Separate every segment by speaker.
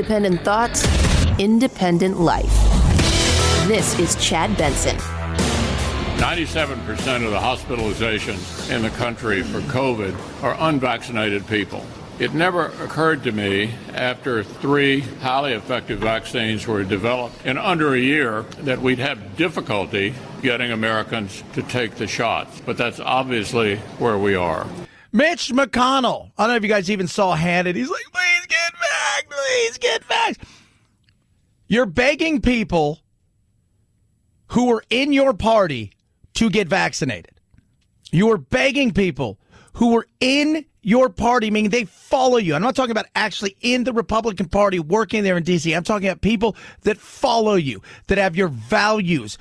Speaker 1: independent thoughts, independent life. This is Chad Benson.
Speaker 2: 97% of the hospitalizations in the country for COVID are unvaccinated people. It never occurred to me after 3 highly effective vaccines were developed in under a year that we'd have difficulty getting Americans to take the shots. But that's obviously where we are.
Speaker 3: Mitch McConnell. I don't know if you guys even saw Hannity. He's like, please get back, please get back. You're begging people who are in your party to get vaccinated. You are begging people who are in your party, meaning they follow you. I'm not talking about actually in the Republican Party working there in D.C. I'm talking about people that follow you, that have your values.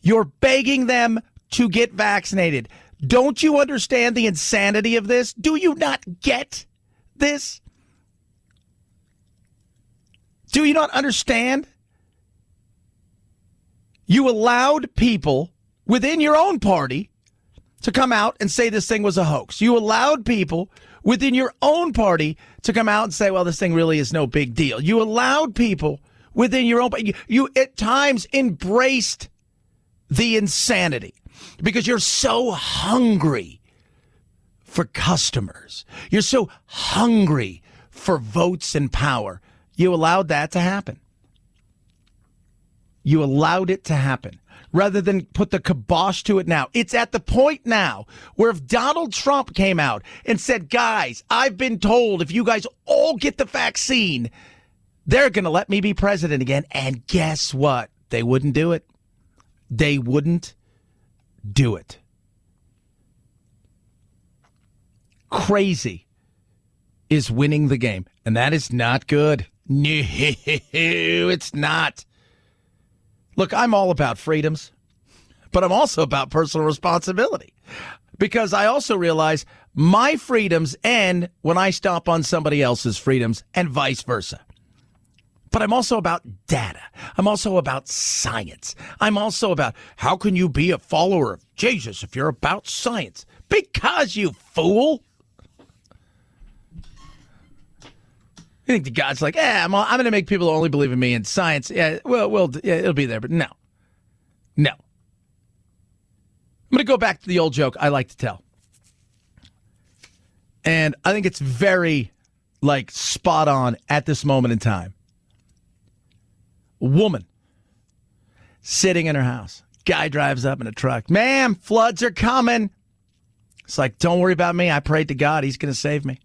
Speaker 3: You're begging them to get vaccinated. Don't you understand the insanity of this? Do you not get this? Do you not understand? You allowed people within your own party to come out and say this thing was a hoax. You allowed people within your own party to come out and say, well, this thing really is no big deal. You allowed people within your own party. You at times embraced the insanity because you're so hungry for customers. You're so hungry for votes and power. You allowed that to happen. You allowed it to happen rather than put the kibosh to it now. It's at the point now where if Donald Trump came out and said, guys, I've been told if you guys all get the vaccine, they're going to let me be president again. And guess what? They wouldn't do it. They wouldn't do it. Crazy is winning the game. And that is not good. No, it's not. Look, I'm all about freedoms, but I'm also about personal responsibility because I also realize my freedoms end when I stomp on somebody else's freedoms and vice versa. But I'm also about data. I'm also about science. I'm also about how can you be a follower of Jesus if you're about science? Because, you fool. I think the God's like, I'm going to make people only believe in me in science. Yeah, it'll be there, but no. I'm going to go back to the old joke I like to tell. And I think it's very, spot on at this moment in time. A woman sitting in her house. Guy drives up in a truck. Ma'am, floods are coming. It's like, don't worry about me. I prayed to God. He's going to save me.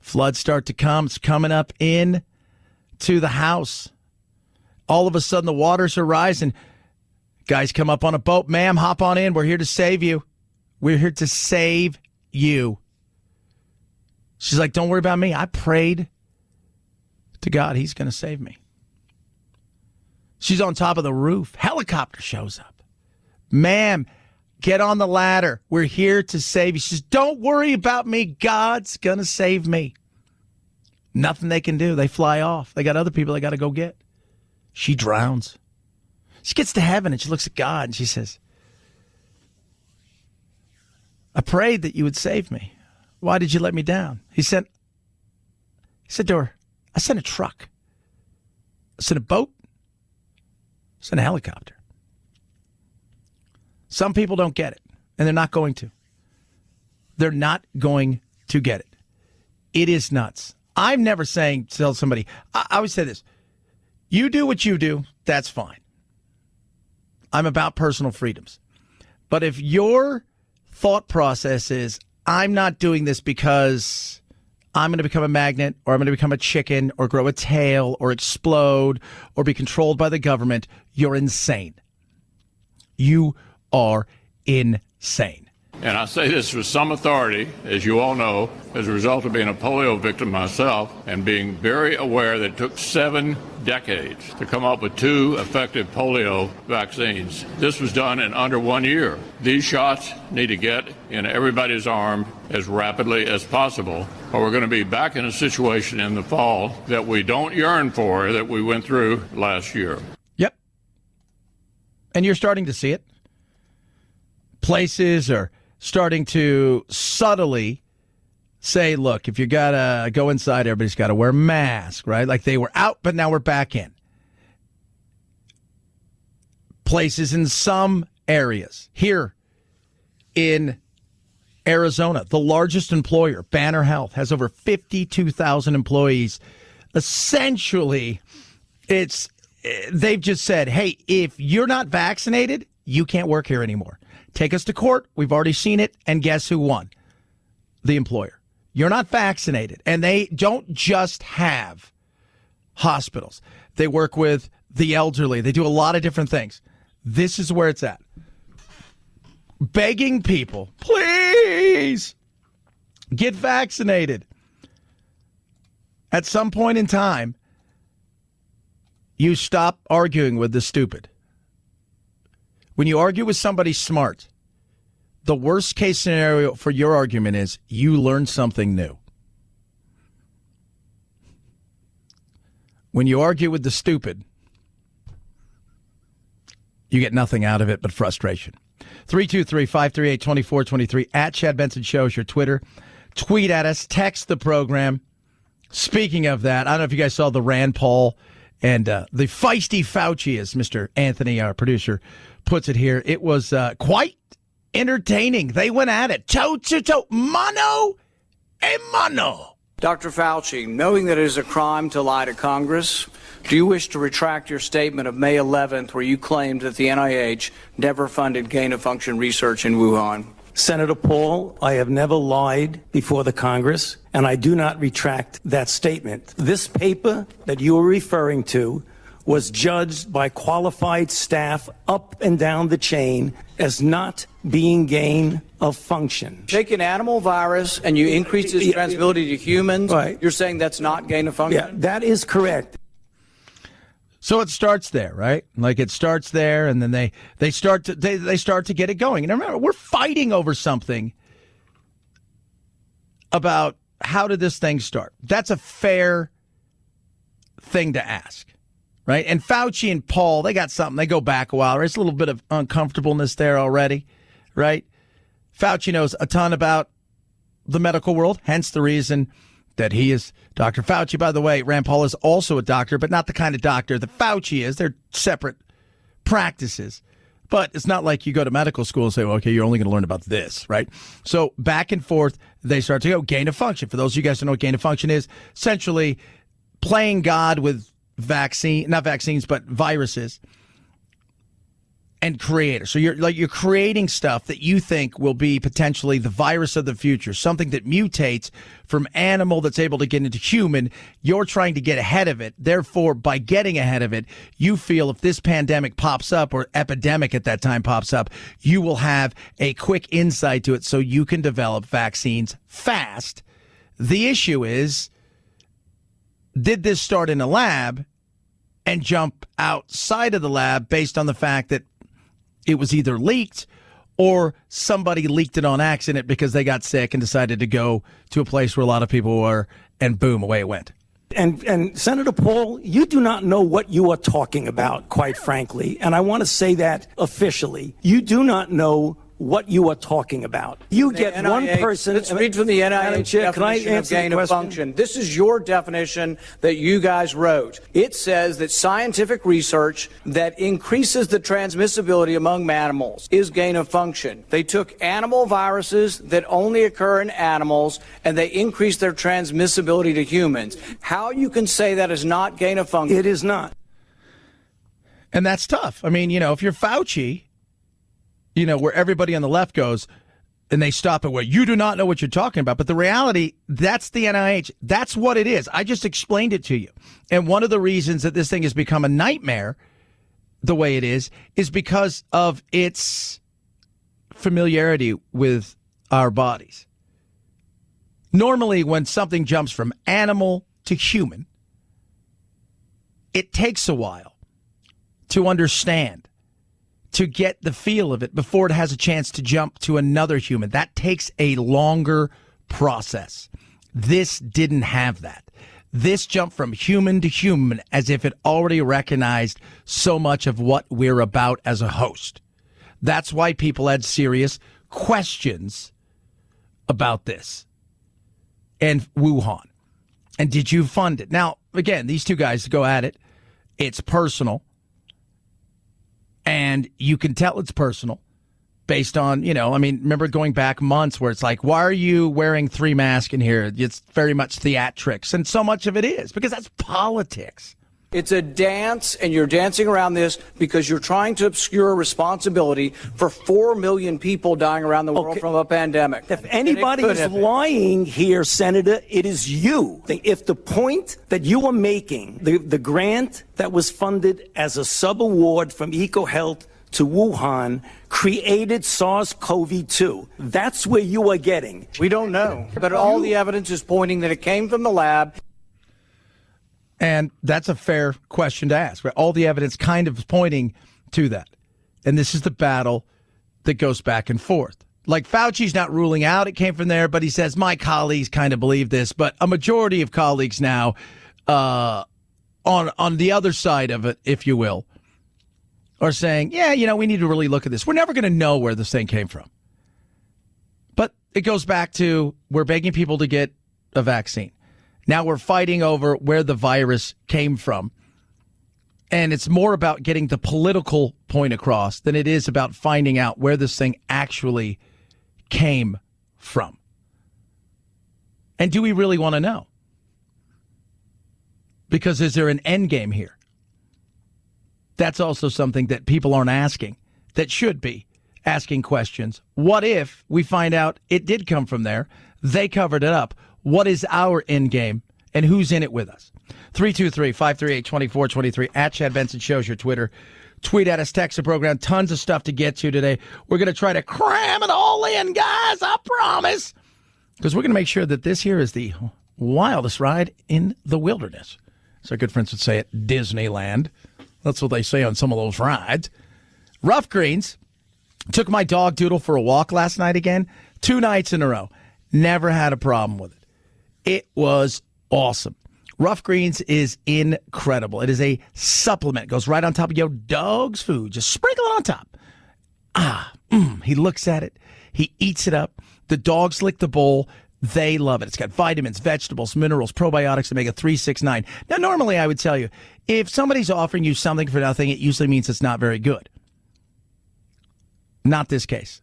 Speaker 3: Floods start to come. It's coming up in to the house. All of a sudden, the waters are rising. Guys come up on a boat. Ma'am, hop on in. We're here to save you. We're here to save you. She's like, don't worry about me. I prayed to God. He's going to save me. She's on top of the roof. Helicopter shows up. Ma'am, get on the ladder. We're here to save you. She says, don't worry about me. God's going to save me. Nothing they can do. They fly off. They got other people they got to go get. She drowns. She gets to heaven and she looks at God and she says, I prayed that you would save me. Why did you let me down? He said to her, I sent a truck. I sent a boat. I sent a helicopter. Some people don't get it, and they're not going to. They're not going to get it. It is nuts. I'm never saying tell somebody. I always say this. You do what you do, that's fine. I'm about personal freedoms. But if your thought process is, I'm not doing this because I'm going to become a magnet or I'm going to become a chicken or grow a tail or explode or be controlled by the government, you're insane. You are insane.
Speaker 2: And I say this with some authority, as you all know, as a result of being a polio victim myself and being very aware that it took 7 decades to come up with 2 effective polio vaccines. This was done in under 1 year. These shots need to get in everybody's arm as rapidly as possible, or we're going to be back in a situation in the fall that we don't yearn for, that we went through last year.
Speaker 3: Yep. And you're starting to see it. Places are starting to subtly say, look, if you got to go inside, everybody's got to wear a mask, right? Like they were out, but now we're back in. Places in some areas. Here in Arizona, the largest employer, Banner Health, has over 52,000 employees. Essentially, they've just said, hey, if you're not vaccinated, you can't work here anymore. Take us to court. We've already seen it. And guess who won? The employer. You're not vaccinated. And they don't just have hospitals. They work with the elderly. They do a lot of different things. This is where it's at. Begging people, please get vaccinated. At some point in time, you stop arguing with the stupid. When you argue with somebody smart, the worst case scenario for your argument is you learn something new. When you argue with the stupid, you get nothing out of it but frustration. 323-538-2423 at Chad Benson Show is your Twitter. Tweet at us. Text the program. Speaking of that, I don't know if you guys saw the Rand Paul and the feisty Fauci, as Mr. Anthony, our producer, puts it here. It was quite entertaining. They went at it toe to toe, mano a mano.
Speaker 4: Dr. Fauci, knowing that it is a crime to lie to Congress, do you wish to retract your statement of May 11th where you claimed that the NIH never funded gain-of-function research in Wuhan?
Speaker 5: Senator Paul, I have never lied before the Congress, and I do not retract that statement. This paper that you are referring to was judged by qualified staff up and down the chain as not being gain of function.
Speaker 4: Take an animal virus and you increase its transmissibility to humans.
Speaker 5: Right.
Speaker 4: You're saying that's not gain of function?
Speaker 5: Yeah, that is correct.
Speaker 3: So it starts there, right? Like it starts there, and then they start to get it going. And remember, we're fighting over something about how did this thing start. That's a fair thing to ask, right? And Fauci and Paul, they got something. They go back a while. There's a little bit of uncomfortableness there already, right? Fauci knows a ton about the medical world, hence the reason that he is Dr. Fauci. By the way, Rand Paul is also a doctor, but not the kind of doctor that Fauci is. They're separate practices. But it's not like you go to medical school and say, well, okay, you're only going to learn about this, right? So back and forth, they start to go gain of function. For those of you guys who know what gain of function is, essentially playing God with not vaccines, but viruses and creators. So you're creating stuff that you think will be potentially the virus of the future, something that mutates from animal that's able to get into human. You're trying to get ahead of it. Therefore, by getting ahead of it, you feel if this pandemic pops up or epidemic at that time pops up, you will have a quick insight to it so you can develop vaccines fast. The issue is, did this start in a lab and jump outside of the lab based on the fact that it was either leaked or somebody leaked it on accident because they got sick and decided to go to a place where a lot of people were, and boom, away it went.
Speaker 5: And Senator Paul, you do not know what you are talking about, quite frankly. And I want to say that officially. You do not know what you are talking about. You get
Speaker 4: NIH,
Speaker 5: one person.
Speaker 4: Let's read from the NIH definition of gain of function. This is your definition that you guys wrote. It says that scientific research that increases the transmissibility among mammals is gain of function. They took animal viruses that only occur in animals and they increased their transmissibility to humans. How you can say that is not gain of function?
Speaker 5: It is not.
Speaker 3: And that's tough. I mean, if you're Fauci, where everybody on the left goes and they stop at where you do not know what you're talking about. But the reality, that's the NIH. That's what it is. I just explained it to you. And one of the reasons that this thing has become a nightmare the way it is because of its familiarity with our bodies. Normally, when something jumps from animal to human, it takes a while to understand, to get the feel of it before it has a chance to jump to another human. That takes a longer process. This didn't have that. This jumped from human to human as if it already recognized so much of what we're about as a host. That's why people had serious questions about this. and Wuhan? And did you fund it? Now, again, these two guys go at it. It's personal. And you can tell it's personal based on, remember going back months where it's like, why are you wearing 3 masks in here? It's very much theatrics. And so much of it is because that's politics.
Speaker 4: It's a dance, and you're dancing around this because you're trying to obscure responsibility for 4 million people dying around the world from a pandemic.
Speaker 5: If anybody is lying here, Senator, it is you. If the point that you are making, the grant that was funded as a sub-award from EcoHealth to Wuhan created SARS-CoV-2, that's where you are getting.
Speaker 4: We don't know, but all the evidence is pointing that it came from the lab.
Speaker 3: And that's a fair question to ask. Right? All the evidence kind of is pointing to that. And this is the battle that goes back and forth. Like Fauci's not ruling out it came from there, but he says, my colleagues kind of believe this. But a majority of colleagues now on the other side of it, if you will, are saying, yeah, we need to really look at this. We're never going to know where this thing came from. But it goes back to we're begging people to get a vaccine. Now we're fighting over where the virus came from. And it's more about getting the political point across than it is about finding out where this thing actually came from. And do we really want to know? Because is there an end game here? That's also something that people aren't asking, that should be asking questions. What if we find out it did come from there? They covered it up. What is our end game, and who's in it with us? 323-538-2423, at Chad Benson Show's your Twitter. Tweet at us, text the program. Tons of stuff to get to today. We're going to try to cram it all in, guys, I promise. Because we're going to make sure that this here is the wildest ride in the wilderness. As our good friends would say at Disneyland. That's what they say on some of those rides. Rough Greens. Took my dog Doodle for a walk last night again. 2 nights in a row. Never had a problem with it. It was awesome. Rough Greens is incredible. It is a supplement. It goes right on top of your dog's food. Just sprinkle it on top. He looks at it. He eats it up. The dogs lick the bowl. They love it. It's got vitamins, vegetables, minerals, probiotics, omega-3, 6, 9. Now, normally I would tell you, if somebody's offering you something for nothing, it usually means it's not very good. Not this case.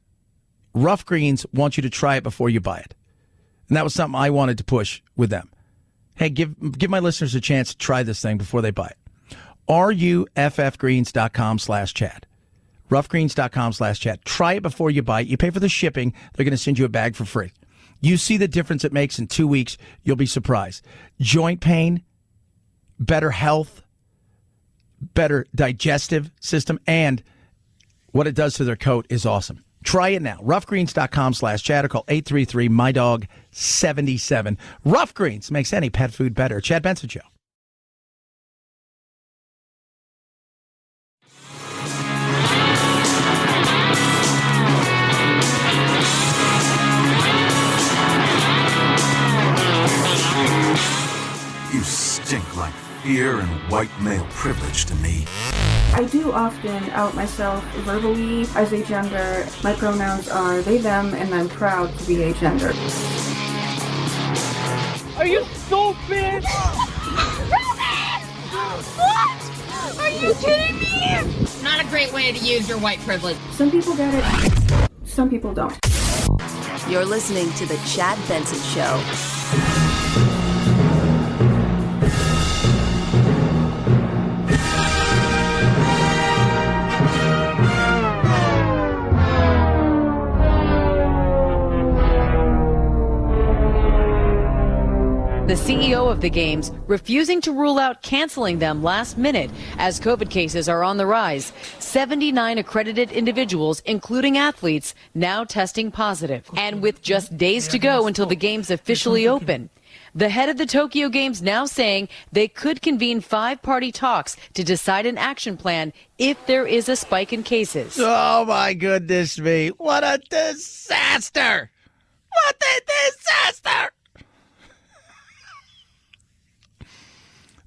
Speaker 3: Rough Greens wants you to try it before you buy it. And that was something I wanted to push with them. Hey, give my listeners a chance to try this thing before they buy it. RUFFgreens.com/Chad. Roughgreens.com/Chad. Try it before you buy it. You pay for the shipping. They're going to send you a bag for free. You see the difference it makes in 2 weeks. You'll be surprised. Joint pain, better health, better digestive system, and what it does to their coat is awesome. Try it now. Roughgreens.com/Chad or call 833-MY-DOG-77. Rough Greens makes any pet food better. Chad Benson Show.
Speaker 6: You stink like fear and white male privilege to me.
Speaker 7: I do often out myself verbally as a gender. My pronouns are they, them, and I'm proud to be a gender.
Speaker 8: Are you stupid? What? Are you kidding me? Not a great way to use your white privilege.
Speaker 7: Some people get it, some people don't.
Speaker 1: You're listening to The Chad Benson Show.
Speaker 9: The CEO of the Games refusing to rule out canceling them last minute as COVID cases are on the rise. 79 accredited individuals, including athletes, now testing positive. And with just days to go until the Games officially open. The head of the Tokyo Games now saying they could convene 5-party talks to decide an action plan if there is a spike in cases.
Speaker 3: Oh, my goodness me. What a disaster. What a disaster.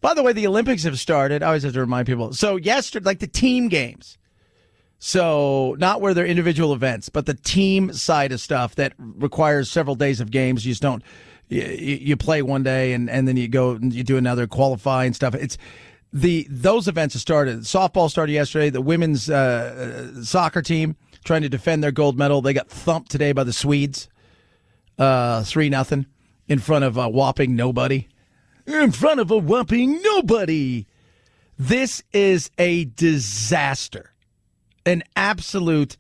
Speaker 3: By the way, the Olympics have started. I always have to remind people. So yesterday, like the team games. So not where they're individual events, but the team side of stuff that requires several days of games. You just don't, you play one day and then you go and you do another qualifying stuff. It's those events have started. Softball started yesterday. The women's soccer team trying to defend their gold medal. They got thumped today by the Swedes, 3-0 in front of a whopping nobody. In front of a whopping nobody. This is a disaster, an absolute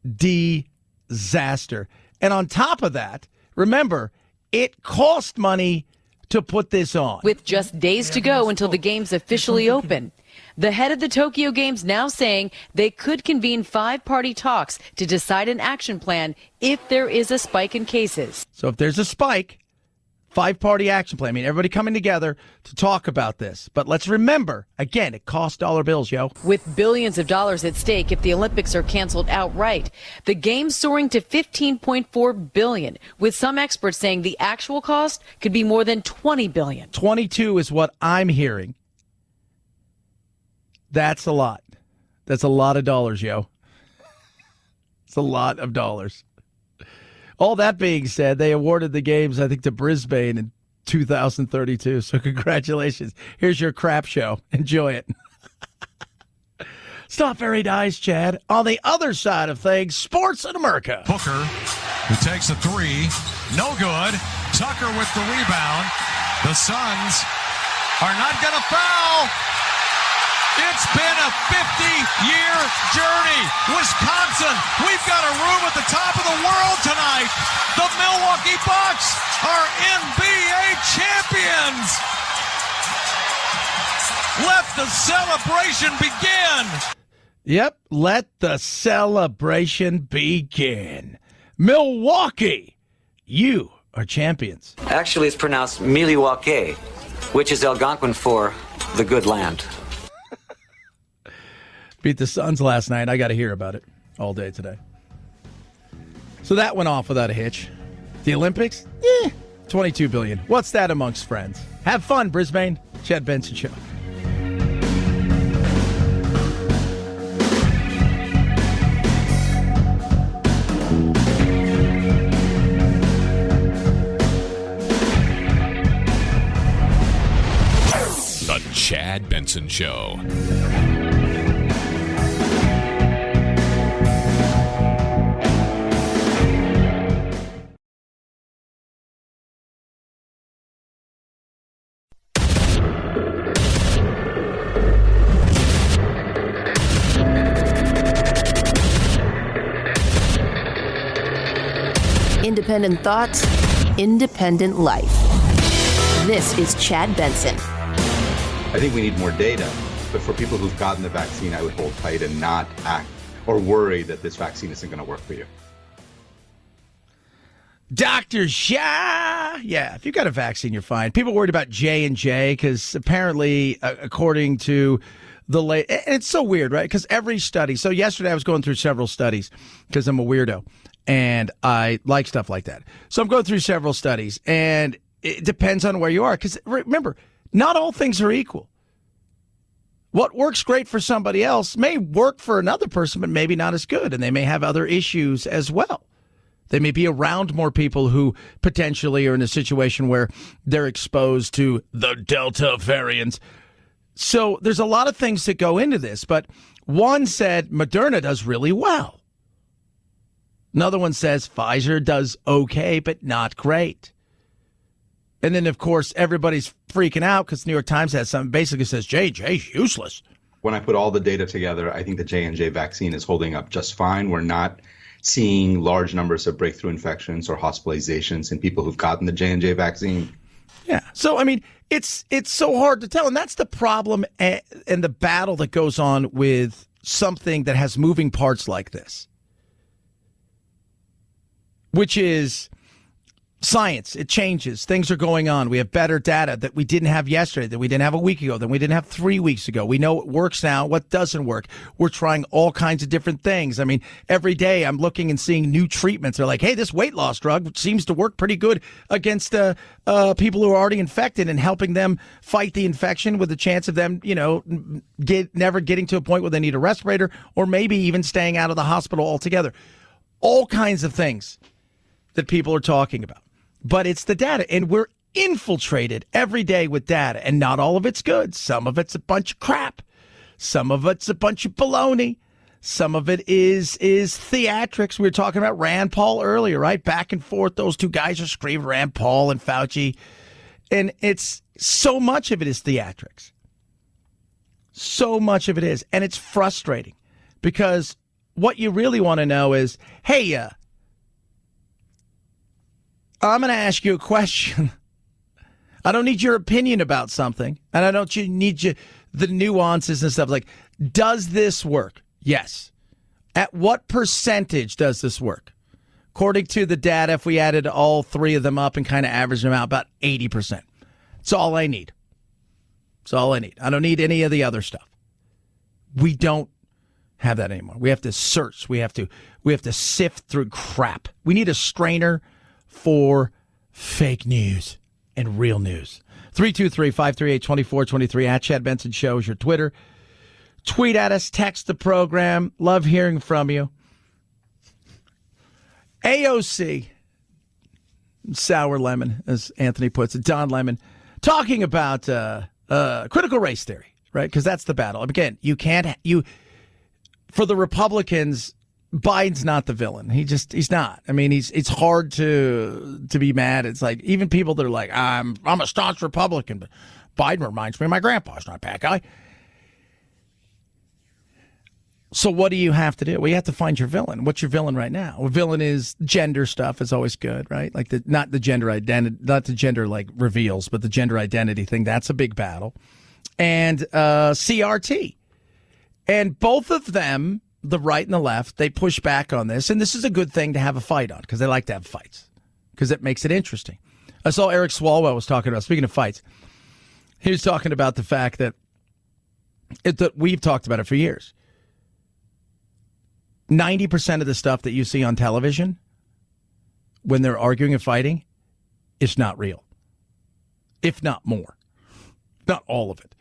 Speaker 3: disaster. And on top of that, remember, it cost money to put this on.
Speaker 9: With just days to go until the games officially open. The head of the Tokyo Games now saying they could convene 5-party talks to decide an action plan if there is a spike in cases.
Speaker 3: So if there's a spike, 5-party action plan. I mean, everybody coming together to talk about this. But let's remember, again, it costs dollar bills, yo.
Speaker 9: With billions of dollars at stake if the Olympics are canceled outright. The games soaring to $15.4 billion, with some experts saying the actual cost could be more than $20 billion.
Speaker 3: 22 is what I'm hearing. That's a lot. That's a lot of dollars, yo. It's a lot of dollars. All that being said, they awarded the games, I think, to Brisbane in 2032. So congratulations. Here's your crap show. Enjoy it. It's not very nice, Chad. On the other side of things, sports in America.
Speaker 10: Booker, who takes a three. No good. Tucker with the rebound. The Suns are not going to foul. It's been a 50-year journey. Wisconsin, we've got a room at the top of the world tonight. The Milwaukee Bucks are NBA champions. Let the celebration begin.
Speaker 3: Yep, let the celebration begin. Milwaukee, you are champions.
Speaker 11: Actually, it's pronounced Milwaukee, which is Algonquin for the good land.
Speaker 3: Beat the Suns last night. I got to hear about it all day today. So that went off without a hitch. The Olympics? $22 billion. What's that amongst friends? Have fun, Brisbane. Chad Benson Show.
Speaker 12: The Chad Benson Show.
Speaker 1: Independent thoughts, independent life. This is Chad Benson.
Speaker 13: I think we need more data, but for people who've gotten the vaccine, I would hold tight and not act or worry that this vaccine isn't going to work for you.
Speaker 3: Dr. Shah. Yeah, if you got a vaccine, you're fine. People worried about J&J because apparently, according to the late, it's so weird, right? Because every study. So yesterday I was going through several studies because I'm a weirdo and I like stuff like that. So I'm going through several studies and it depends on where you are. Because remember, not all things are equal. What works great for somebody else may work for another person, but maybe not as good. And they may have other issues as well. They may be around more people who potentially are in a situation where they're exposed to the Delta variant. So there's a lot of things that go into this. But one said Moderna does really well. Another one says Pfizer does okay, but not great. And then, of course, everybody's freaking out because the New York Times has something basically says J&J's useless.
Speaker 13: When I put all the data together, I think the J&J vaccine is holding up just fine. We're not seeing large numbers of breakthrough infections or hospitalizations in people who've gotten the J&J vaccine.
Speaker 3: Yeah. So, I mean, it's so hard to tell. And that's the problem and the battle that goes on with something that has moving parts like this, which is science. It changes. Things are going on. We have better data that we didn't have yesterday, that we didn't have a week ago, that we didn't have 3 weeks ago. We know what works now, what doesn't work. We're trying all kinds of different things. I mean, every day I'm looking and seeing new treatments. They're like, hey, this weight loss drug seems to work pretty good against people who are already infected and helping them fight the infection with a chance of them, never getting to a point where they need a respirator or maybe even staying out of the hospital altogether. All kinds of things that people are talking about. But it's the data, and we're infiltrated every day with data, and not all of it's good. Some of it's a bunch of crap. Some of it's a bunch of baloney. Some of it is theatrics. We were talking about Rand Paul earlier, right? Back and forth. Those two guys are screaming, Rand Paul and Fauci. And it's so much of it is theatrics. So much of it is. And it's frustrating because what you really want to know is, hey, I'm going to ask you a question. I don't need your opinion about something. And I don't need the nuances and stuff. Like, does this work? Yes. At what percentage does this work? According to the data, if we added all three of them up and kind of averaged them out, about 80%. That's all I need. That's all I need. I don't need any of the other stuff. We don't have that anymore. We have to search. We have to sift through crap. We need a strainer for fake news and real news. 323-538-2423 at Chad Benson Show is your Twitter. Tweet at us, text the program. Love hearing from you. AOC, sour lemon, as Anthony puts it, Don Lemon, talking about critical race theory, right? Because that's the battle. Again, for the Republicans, Biden's not the villain. He's not. I mean, it's hard to be mad. It's like even people that are like, I'm a staunch Republican, but Biden reminds me of my grandpa. He's not a bad guy. So what do you have to do? Well, you have to find your villain. What's your villain right now? Well, villain is gender stuff. Is always good, right? Like not the gender identity, not the gender like reveals, but the gender identity thing. That's a big battle. And CRT. And both of them, the right and the left, they push back on this. And this is a good thing to have a fight on because they like to have fights because it makes it interesting. I saw Eric Swalwell was talking about, speaking of fights, he was talking about the fact that we've talked about it for years. 90% of the stuff that you see on television when they're arguing and fighting is not real, if not more. Not all of it.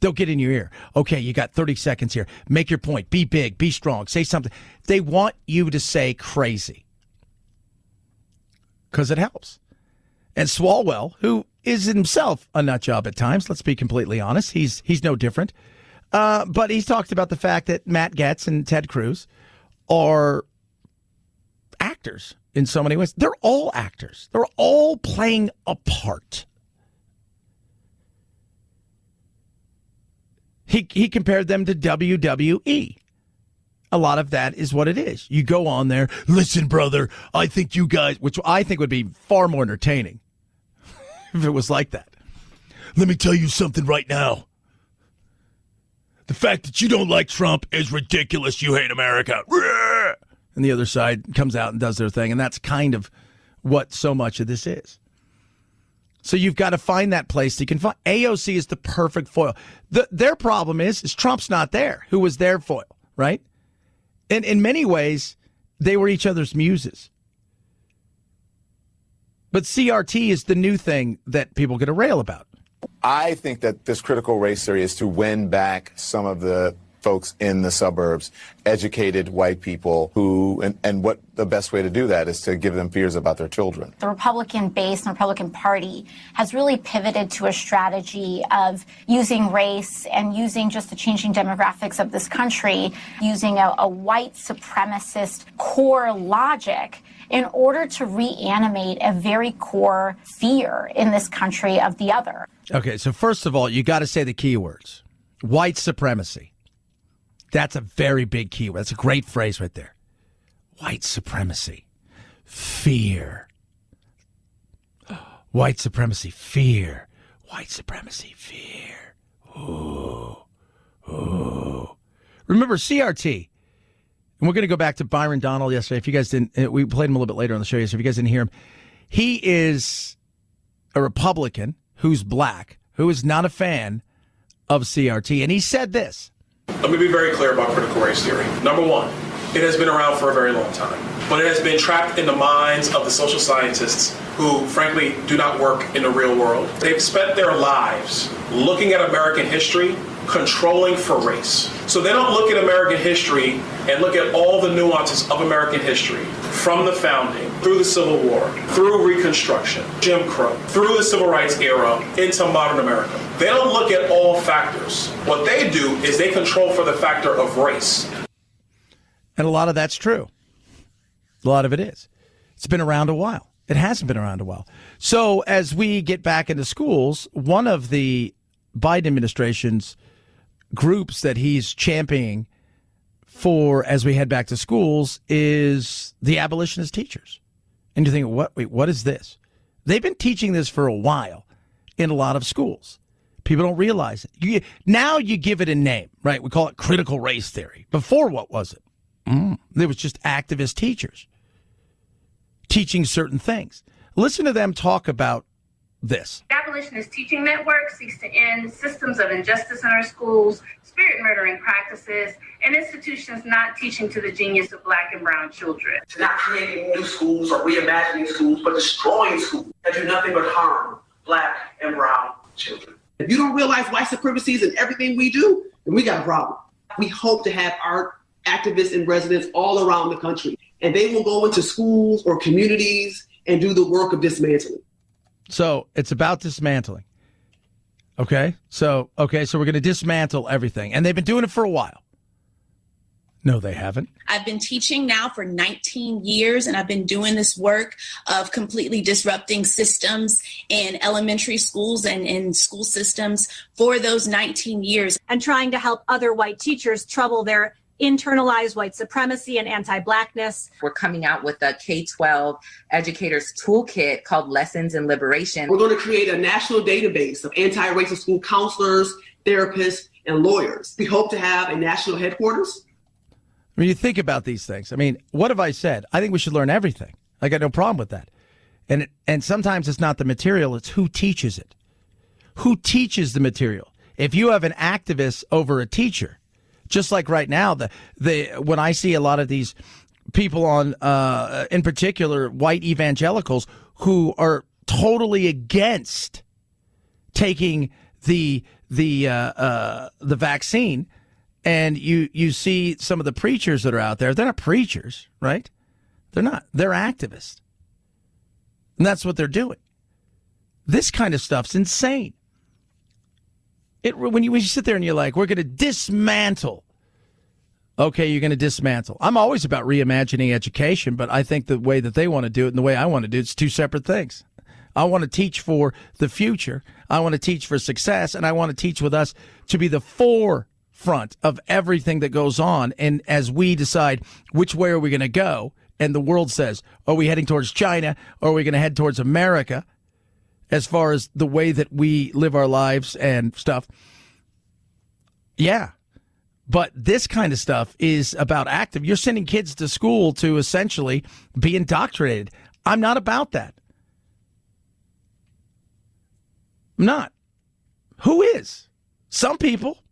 Speaker 3: They'll get in your ear. Okay, you got 30 seconds here. Make your point. Be big. Be strong. Say something. They want you to say crazy because it helps. And Swalwell, who is himself a nut job at times, let's be completely honest, he's no different. But he's talked about the fact that Matt Gaetz and Ted Cruz are actors in so many ways. They're all actors. They're all playing a part. He compared them to WWE. A lot of that is what it is. You go on there, listen, brother, I think you guys, which I think would be far more entertaining if it was like that. Let me tell you something right now. The fact that you don't like Trump is ridiculous. You hate America. And the other side comes out and does their thing. And that's kind of what so much of this is. So you've got to find that place you can find. AOC is the perfect foil. Their problem is Trump's not there, who was their foil, right? And in many ways, they were each other's muses. But CRT is the new thing that people get to rail about.
Speaker 14: I think that this critical race theory is to win back some of the folks in the suburbs, educated white people who, and what the best way to do that is to give them fears about their children.
Speaker 15: The Republican base and the Republican Party has really pivoted to a strategy of using race and using just the changing demographics of this country, using a white supremacist core logic in order to reanimate a very core fear in this country of the other.
Speaker 3: Okay, so first of all, you got to say the key words. White supremacy. That's a very big keyword. That's a great phrase right there. White supremacy. Fear. White supremacy. Fear. White supremacy. Fear. Ooh. Ooh. Remember CRT. And we're going to go back to Byron Donald yesterday. If you guys didn't, we played him a little bit later on the show yesterday. If you guys didn't hear him, he is a Republican who's black, who is not a fan of CRT. And he said this.
Speaker 16: Let me be very clear about critical race theory. Number one, it has been around for a very long time, but it has been trapped in the minds of the social scientists who, frankly, do not work in the real world. They've spent their lives looking at American history controlling for race. So they don't look at American history and look at all the nuances of American history, from the founding, through the Civil War, through Reconstruction, Jim Crow, through the Civil Rights era, into modern America. They don't look at all factors. What they do is they control for the factor of race.
Speaker 3: And a lot of that's true. A lot of it is. It's been around a while. It hasn't been around a while. So as we get back into schools, one of the Biden administration's groups that he's championing for as we head back to schools is the abolitionist teachers. And you think, what is this? They've been teaching this for a while in a lot of schools. People don't realize it. Now you give it a name, right? We call it critical race theory. Before, what was it? There was just activist teachers teaching certain things. Listen to them talk about this.
Speaker 17: The Abolitionist Teaching Network seeks to end systems of injustice in our schools, spirit murdering practices, and institutions not teaching to the genius of Black and brown children.
Speaker 18: It's not creating new schools or reimagining schools, but destroying schools that do nothing but harm Black and brown children.
Speaker 19: If you don't realize white supremacy is in everything we do, then we got a problem. We hope to have our activists and residents all around the country, and they will go into schools or communities and do the work of dismantling.
Speaker 3: So it's about dismantling. Okay, so we're going to dismantle everything. And they've been doing it for a while. No, they haven't.
Speaker 20: I've been teaching now for 19 years, and I've been doing this work of completely disrupting systems in elementary schools and in school systems for those 19 years.
Speaker 21: And trying to help other white teachers trouble their internalized white supremacy and anti-Blackness.
Speaker 22: We're coming out with a K-12 educators toolkit called Lessons in Liberation.
Speaker 19: We're going to create a national database of anti-racist school counselors, therapists, and lawyers. We hope to have a national headquarters.
Speaker 3: When you think about these things, I mean, what have I said? I think we should learn everything. I got no problem with that. And sometimes it's not the material, it's who teaches it. Who teaches the material? If you have an activist over a teacher, just like right now, when I see a lot of these people on, in particular, white evangelicals who are totally against taking the vaccine, and you see some of the preachers that are out there. They're not preachers, right? They're not. They're activists, and that's what they're doing. This kind of stuff's insane. When you sit there and you're like, we're going to dismantle. Okay, you're going to dismantle. I'm always about reimagining education, but I think the way that they want to do it and the way I want to do it, it's two separate things. I want to teach for the future. I want to teach for success, and I want to teach with us to be the forefront of everything that goes on. And as we decide which way are we going to go, and the world says, are we heading towards China, or are we going to head towards America? As far as the way that we live our lives and stuff. Yeah. But this kind of stuff is about active. You're sending kids to school to essentially be indoctrinated. I'm not about that. I'm not. Who is? Some people.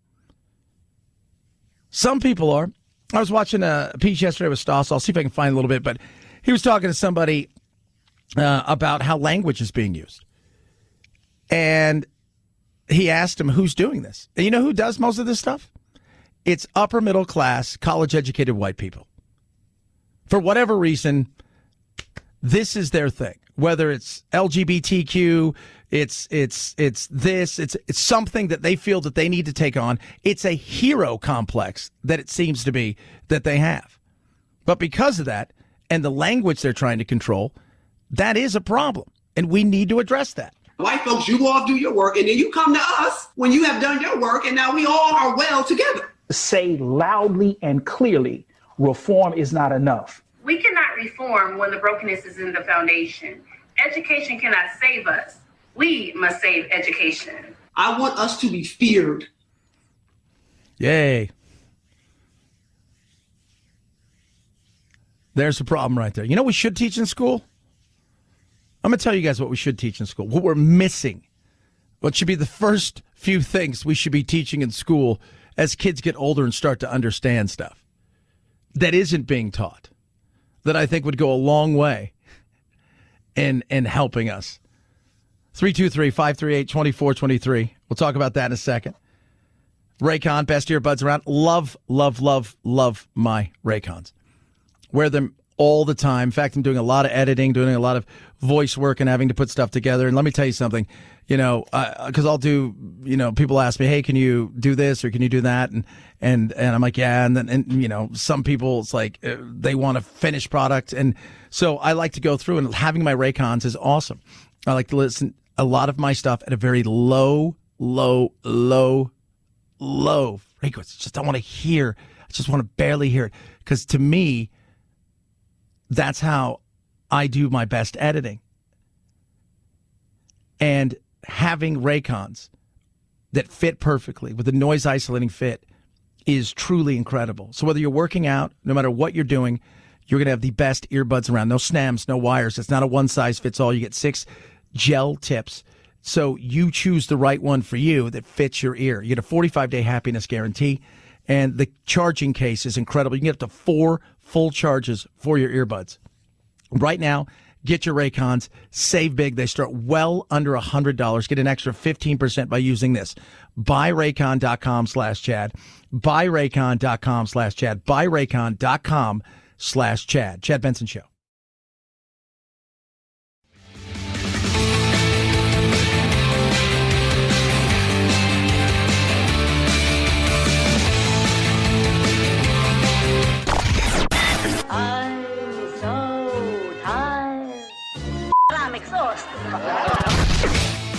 Speaker 3: Some people are. I was watching a piece yesterday with Stoss. I'll see if I can find a little bit. But he was talking to somebody about how language is being used. And he asked him, who's doing this? And you know who does most of this stuff? It's upper middle class, college educated white people. For whatever reason, this is their thing. Whether it's LGBTQ, it's something that they feel that they need to take on. It's a hero complex that it seems to be that they have. But because of that and the language they're trying to control, that is a problem. And we need to address that.
Speaker 19: White folks, you all do your work, and then you come to us when you have done your work, and now we all are well together.
Speaker 23: Say loudly and clearly, reform is not enough.
Speaker 17: We cannot reform when the brokenness is in the foundation. Education cannot save us. We must save education.
Speaker 19: I want us to be feared.
Speaker 3: Yay. There's the problem right there. You know what we should teach in school? I'm going to tell you guys what we should teach in school. What we're missing. What should be the first few things we should be teaching in school as kids get older and start to understand stuff that isn't being taught, that I think would go a long way in helping us. 323-538-2423. We'll talk about that in a second. Raycon, best earbuds around. Love, love, love, love my Raycons. Wear them all the time. In fact, I'm doing a lot of editing, doing a lot of voice work and having to put stuff together. And let me tell you something, because I'll do, people ask me, hey, can you do this or can you do that? And I'm like, yeah. And then, some people, it's like they want a finished product. And so I like to go through, and having my Raycons is awesome. I like to listen a lot of my stuff at a very low frequency. Just don't want to hear. I just want to barely hear it. Because to me, that's how I do my best editing. And having Raycons that fit perfectly with a noise isolating fit is truly incredible. So whether you're working out, no matter what you're doing, you're going to have the best earbuds around. No snams, no wires. It's not a one size fits all. You get 6 gel tips. So you choose the right one for you that fits your ear. You get a 45-day happiness guarantee. And the charging case is incredible. You can get up to 4 full charges for your earbuds. Right now, get your Raycons. Save big. They start well under $100. Get an extra 15% by using this. BuyRaycon.com/Chad. BuyRaycon.com/Chad. BuyRaycon.com/Chad. Chad Benson Show.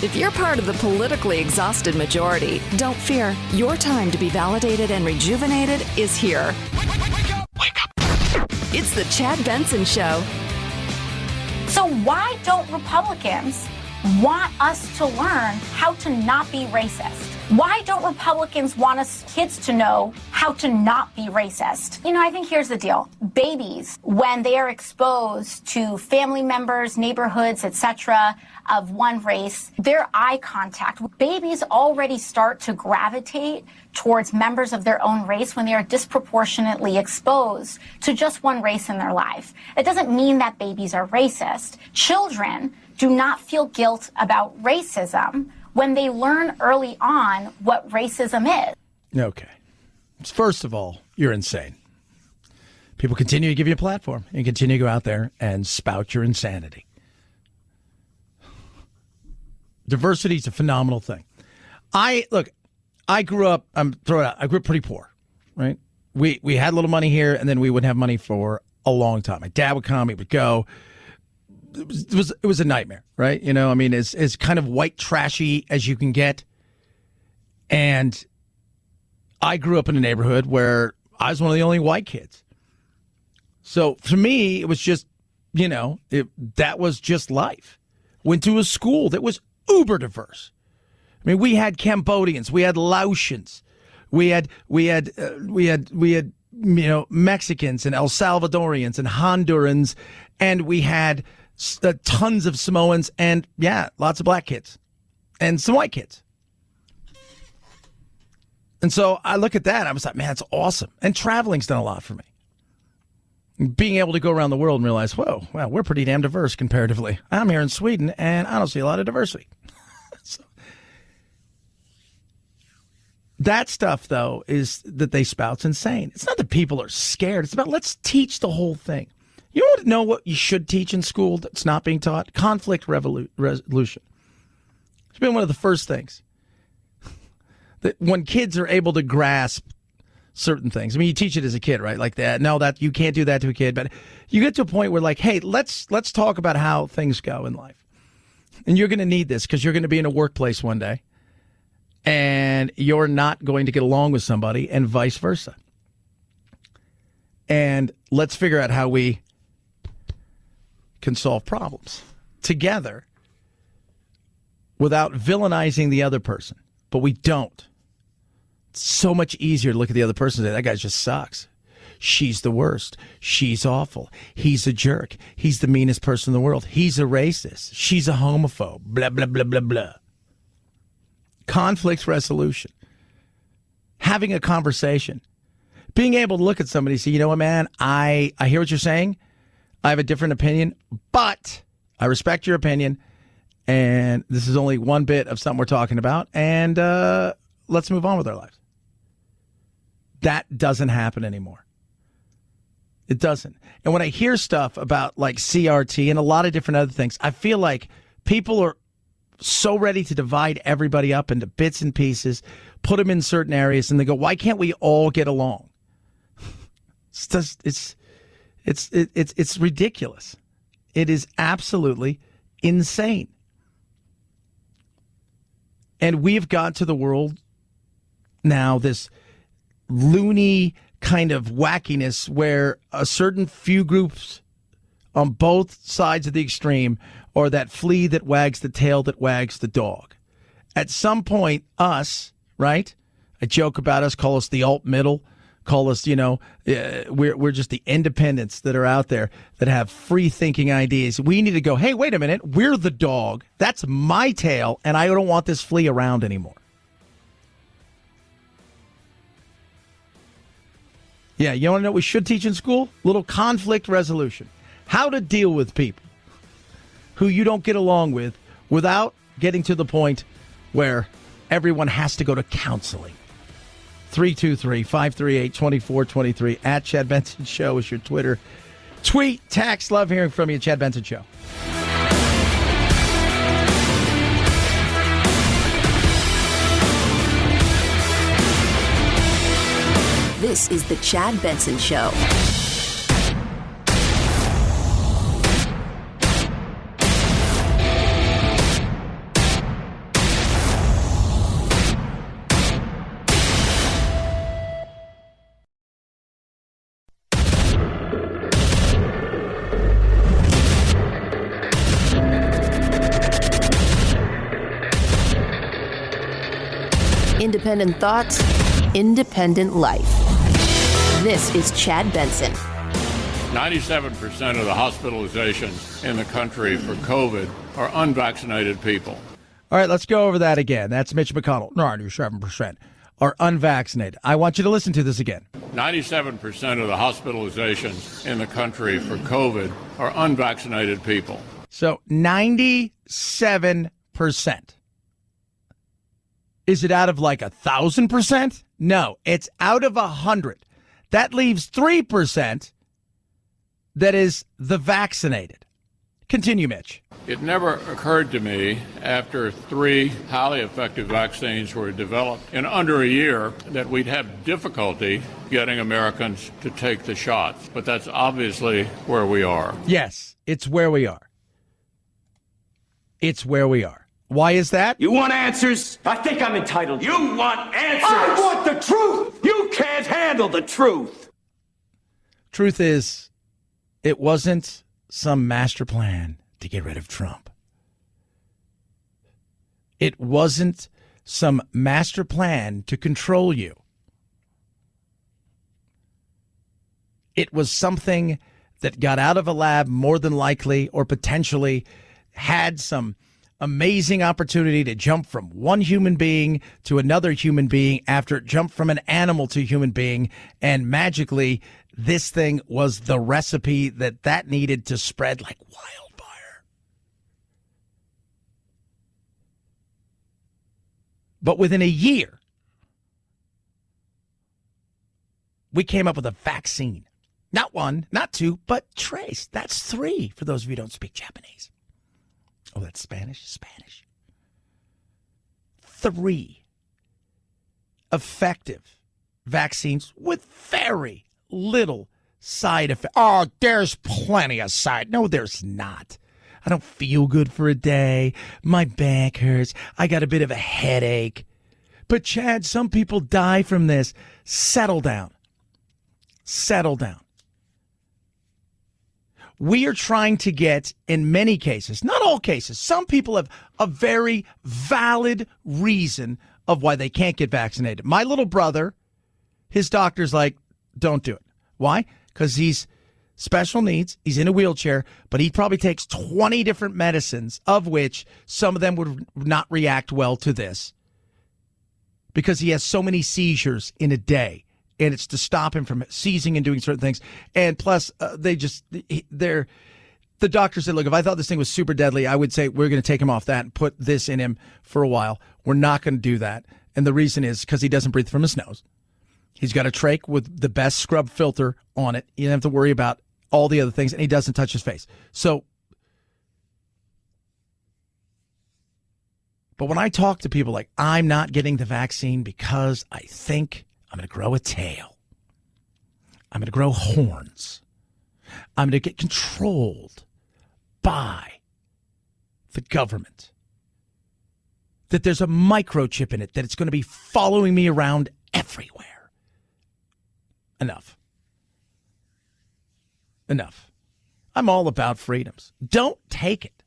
Speaker 2: If you're part of the politically exhausted majority, don't fear. Your time to be validated and rejuvenated is here. Wake up. It's the Chad Benson Show.
Speaker 15: So why don't Republicans want us to learn how to not be racist? Why don't Republicans want us kids to know how to not be racist? I think here's the deal. Babies, when they are exposed to family members, neighborhoods, etc., of one race, their eye contact, babies already start to gravitate towards members of their own race when they are disproportionately exposed to just one race in their life. It doesn't mean that babies are racist. Children do not feel guilt about racism when they learn early on what racism is.
Speaker 3: Okay. First of all, you're insane. People continue to give you a platform and continue to go out there and spout your insanity. Diversity is a phenomenal thing. I grew up, I grew up pretty poor, right? We had a little money here, and then we wouldn't have money for a long time. My dad would come, he would go. It was a nightmare, right? As kind of white trashy as you can get. And I grew up in a neighborhood where I was one of the only white kids. So for me, it was just, that was just life. Went to a school that was uber diverse. We had Cambodians, we had Laotians, we had Mexicans and El Salvadorians and Hondurans, and we had tons of Samoans, and lots of black kids and some white kids. And so I look at that, I was like, man, that's awesome. And traveling's done a lot for me. Being able to go around the world and realize, whoa, wow, we're pretty damn diverse comparatively. I'm here in Sweden, and I don't see a lot of diversity. So, that stuff, though, is that they spout's insane. It's not that people are scared. It's about let's teach the whole thing. You want to know what you should teach in school that's not being taught? Conflict resolution. It's been one of the first things that when kids are able to grasp certain things. You teach it as a kid, right? Like that. No, that you can't do that to a kid. But you get to a point where, like, hey, let's talk about how things go in life. And you're going to need this because you're going to be in a workplace one day, and you're not going to get along with somebody, and vice versa. And let's figure out how we can solve problems together without villainizing the other person. But we don't. It's so much easier to look at the other person and say, that guy just sucks. She's the worst. She's awful. He's a jerk. He's the meanest person in the world. He's a racist. She's a homophobe. Blah, blah, blah, blah, blah. Conflict resolution. Having a conversation. Being able to look at somebody and say, you know what, man, I hear what you're saying. I have a different opinion, but I respect your opinion. And this is only one bit of something we're talking about. And let's move on with our lives. That doesn't happen anymore. It doesn't. And when I hear stuff about like CRT and a lot of different other things, I feel like people are so ready to divide everybody up into bits and pieces, put them in certain areas, and they go, why can't we all get along? It's ridiculous. It is absolutely insane. And we've got to the world now, this loony kind of wackiness where a certain few groups on both sides of the extreme are that flea that wags the tail that wags the dog. At some point, us, right? I joke about us, call us the alt-middle, call us, we're just the independents that are out there that have free-thinking ideas. We need to go, hey, wait a minute, we're the dog. That's my tail, and I don't want this flea around anymore. Yeah, you want to know what we should teach in school? Little conflict resolution. How to deal with people who you don't get along with without getting to the point where everyone has to go to counseling. 323-538-2423. At Chad Benson Show is your Twitter. Tweet, text. Love hearing from you. Chad Benson Show.
Speaker 1: This is the Chad Benson Show. Independent thoughts, independent life. This is Chad Benson.
Speaker 4: 97% of the hospitalizations in the country for COVID are unvaccinated people.
Speaker 3: All right, let's go over that again. That's Mitch McConnell. 97% are unvaccinated. I want you to listen to this again.
Speaker 4: 97% of the hospitalizations in the country for COVID are unvaccinated people.
Speaker 3: So 97%. Is it out of like 1,000%? No, it's out of 100. That leaves 3% that is the vaccinated. Continue, Mitch.
Speaker 4: It never occurred to me after 3 highly effective vaccines were developed in under a year that we'd have difficulty getting Americans to take the shots. But that's obviously where we are.
Speaker 3: Yes, it's where we are. It's where we are. Why is that?
Speaker 5: You want answers? I think I'm entitled. You want answers? I want the truth! You can't handle the truth!
Speaker 3: Truth is, it wasn't some master plan to get rid of Trump. It wasn't some master plan to control you. It was something that got out of a lab more than likely or potentially had some amazing opportunity to jump from one human being to another human being after it jumped from an animal to a human being, and magically this thing was the recipe that needed to spread like wildfire. But within a year, we came up with a vaccine. Not one, not two, but trace. That's 3 for those of you who don't speak Japanese. Oh, that's Spanish? Spanish. 3 effective vaccines with very little side effect. Oh, there's plenty of side. No, there's not. I don't feel good for a day. My back hurts. I got a bit of a headache. But Chad, some people die from this. Settle down. Settle down. We are trying to get, in many cases, not all cases, some people have a very valid reason of why they can't get vaccinated. My little brother, his doctor's like, don't do it. Why? Because he's special needs. He's in a wheelchair, but he probably takes 20 different medicines, of which some of them would not react well to this because he has so many seizures in a day. And it's to stop him from seizing and doing certain things. And plus, the doctor said, look, if I thought this thing was super deadly, I would say we're going to take him off that and put this in him for a while. We're not going to do that. And the reason is because he doesn't breathe from his nose. He's got a trach with the best scrub filter on it. You don't have to worry about all the other things, and he doesn't touch his face. So, but when I talk to people like, I'm not getting the vaccine because I think I'm going to grow a tail. I'm going to grow horns. I'm going to get controlled by the government. That there's a microchip in it, that it's going to be following me around everywhere. Enough. I'm all about freedoms. Don't take it.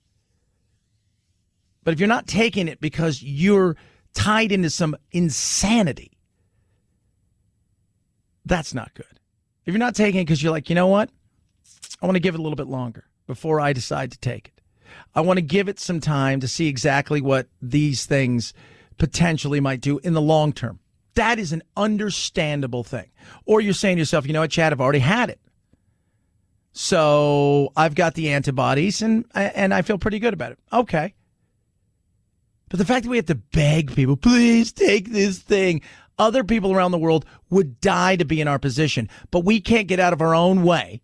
Speaker 3: But if you're not taking it because you're tied into some insanity, that's not good. If you're not taking it because you're like, you know what? I want to give it a little bit longer before I decide to take it. I want to give it some time to see exactly what these things potentially might do in the long term. That is an understandable thing. Or you're saying to yourself, you know what, Chad, I've already had it. So I've got the antibodies and I feel pretty good about it. Okay. But the fact that we have to beg people, please take this thing. Other people around the world would die to be in our position, but we can't get out of our own way.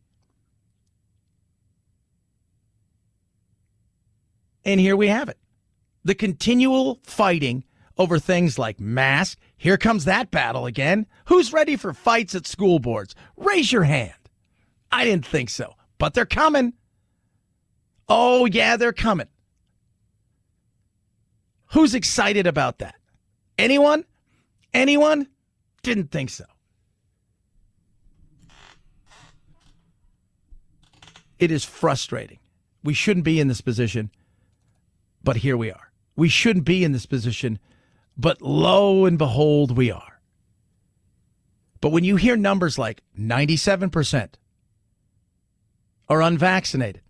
Speaker 3: And here we have it. The continual fighting over things like masks. Here comes that battle again. Who's ready for fights at school boards? Raise your hand. I didn't think so, but they're coming. Oh, yeah, they're coming. Who's excited about that? Anyone? Anyone? Didn't think so. It is frustrating. We shouldn't be in this position, but here we are. We shouldn't be in this position, but lo and behold, we are. But when you hear numbers like 97% are unvaccinated,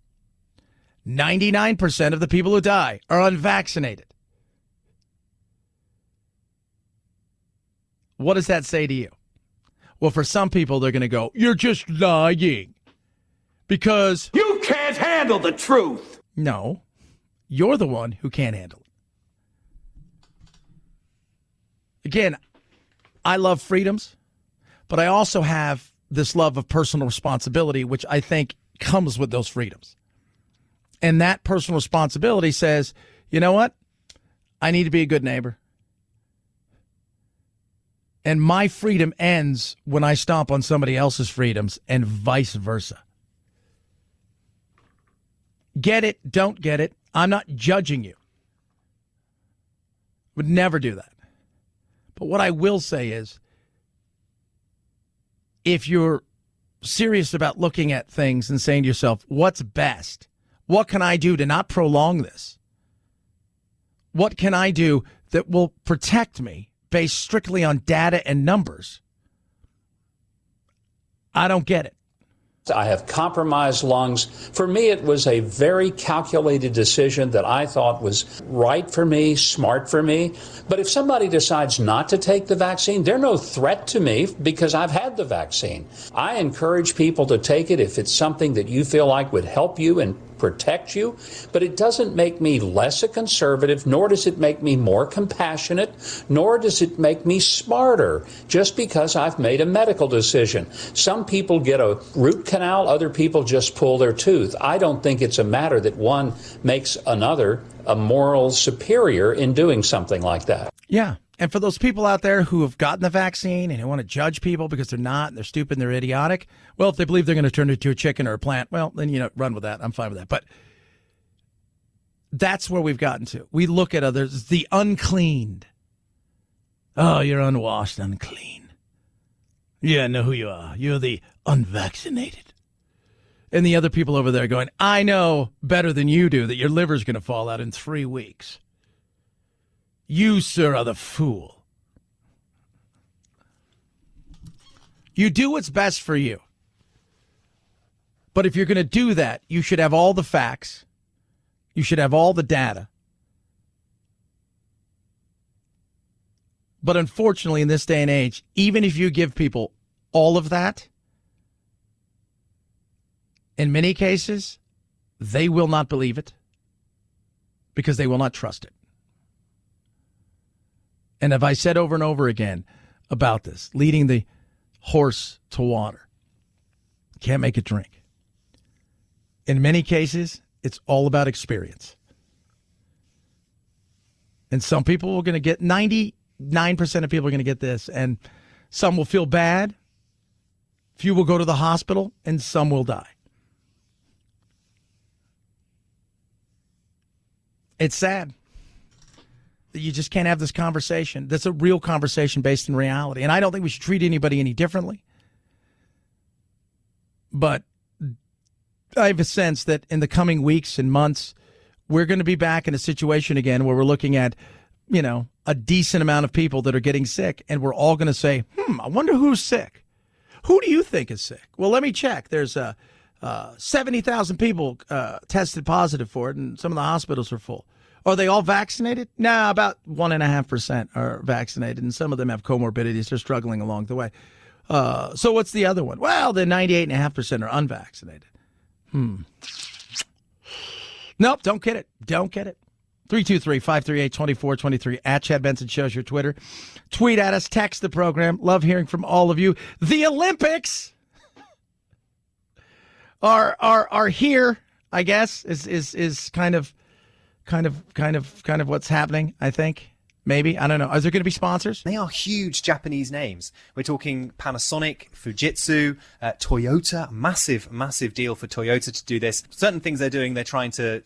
Speaker 3: 99% of the people who die are unvaccinated, what does that say to you? Well, for some people, they're going to go, you're just lying because
Speaker 5: you can't handle the truth.
Speaker 3: No, you're the one who can't handle it. Again, I love freedoms, but I also have this love of personal responsibility, which I think comes with those freedoms. And that personal responsibility says, you know what? I need to be a good neighbor. And my freedom ends when I stomp on somebody else's freedoms and vice versa. Get it, don't get it. I'm not judging you. Would never do that. But what I will say is, if you're serious about looking at things and saying to yourself, what's best? What can I do to not prolong this? What can I do that will protect me based strictly on data and numbers? I don't get it.
Speaker 6: I have compromised lungs. For me, it was a very calculated decision that I thought was right for me, smart for me. But if somebody decides not to take the vaccine, they're no threat to me because I've had the vaccine. I encourage people to take it if it's something that you feel like would help you and protect you, but it doesn't make me less a conservative, nor does it make me more compassionate, nor does it make me smarter just because I've made a medical decision. Some people get a root canal, other people just pull their tooth. I don't think it's a matter that one makes another a moral superior in doing something like that.
Speaker 3: Yeah. And for those people out there who have gotten the vaccine and who want to judge people because they're not, and they're stupid and they're idiotic, well, if they believe they're going to turn into a chicken or a plant, well, then, run with that. I'm fine with that. But that's where we've gotten to. We look at others, the uncleaned. Oh, you're unwashed, unclean. Yeah, I know who you are. You're the unvaccinated. And the other people over there going, I know better than you do that your liver's going to fall out in 3 weeks. You, sir, are the fool. You do what's best for you. But if you're going to do that, you should have all the facts. You should have all the data. But unfortunately, in this day and age, even if you give people all of that, in many cases, they will not believe it because they will not trust it. And have I said over and over again about this, leading the horse to water. Can't make it drink. In many cases, it's all about experience. And some people are going to get, 99% of people are going to get this, and some will feel bad. Few will go to the hospital, and some will die. It's sad that you just can't have this conversation. That's a real conversation based in reality. And I don't think we should treat anybody any differently. But I have a sense that in the coming weeks and months, we're going to be back in a situation again where we're looking at, a decent amount of people that are getting sick. And we're all going to say, I wonder who's sick. Who do you think is sick? Well, let me check. There's 70,000 people tested positive for it, and some of the hospitals are full. Are they all vaccinated? No, about 1.5% are vaccinated, and some of them have comorbidities. They're struggling along the way. So what's the other one? Well, the 98.5% are unvaccinated. Nope, don't get it. Don't get it. 323-538-2423 at Chad Benson Show's your Twitter. Tweet at us, text the program. Love hearing from all of you. The Olympics are here, I guess, is kind of what's happening, I think. Maybe. I don't know. Is there going to be sponsors?
Speaker 7: They are huge Japanese names. We're talking Panasonic, Fujitsu, Toyota. Massive deal for Toyota to do this. Certain things they're doing, they're trying to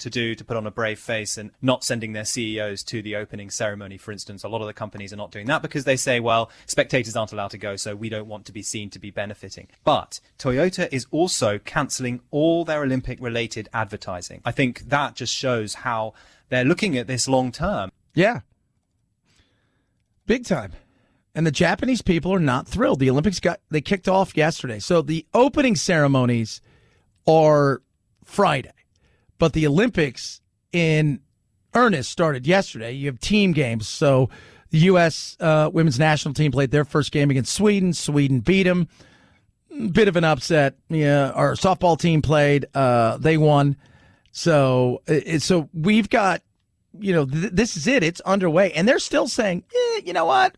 Speaker 7: put on a brave face and not sending their CEOs to the opening ceremony, for instance. A lot of the companies are not doing that because they say, well, spectators aren't allowed to go, so we don't want to be seen to be benefiting. But Toyota is also cancelling all their Olympic-related advertising. I think that just shows how they're looking at this long term.
Speaker 3: Yeah. Big time. And the Japanese people are not thrilled. The Olympics they kicked off yesterday. So the opening ceremonies are Friday. But the Olympics in earnest started yesterday. You have team games. So the U.S. women's national team played their first game against Sweden. Sweden beat them. Bit of an upset. Yeah, our softball team played. They won. So we've got, this is it. It's underway. And they're still saying, you know what?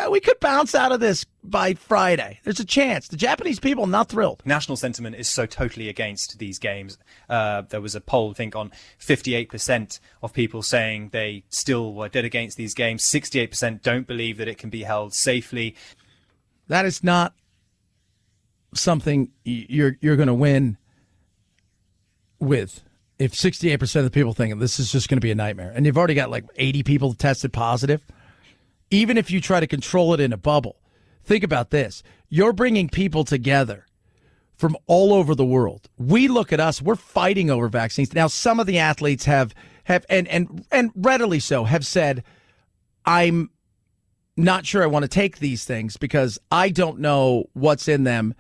Speaker 3: We could bounce out of this by Friday. There's a chance. The Japanese people are not thrilled.
Speaker 7: National sentiment is so totally against these games. There was a poll, I think, on 58% of people saying they still were dead against these games. 68% don't believe that it can be held safely.
Speaker 3: That is not something you're going to win with. If 68% of the people think this is just going to be a nightmare, and you've already got like 80 people tested positive, even if you try to control it in a bubble, think about this. You're bringing people together from all over the world. We look at us, we're fighting over vaccines. Now, some of the athletes have and readily so, have said, I'm not sure I want to take these things because I don't know what's in them.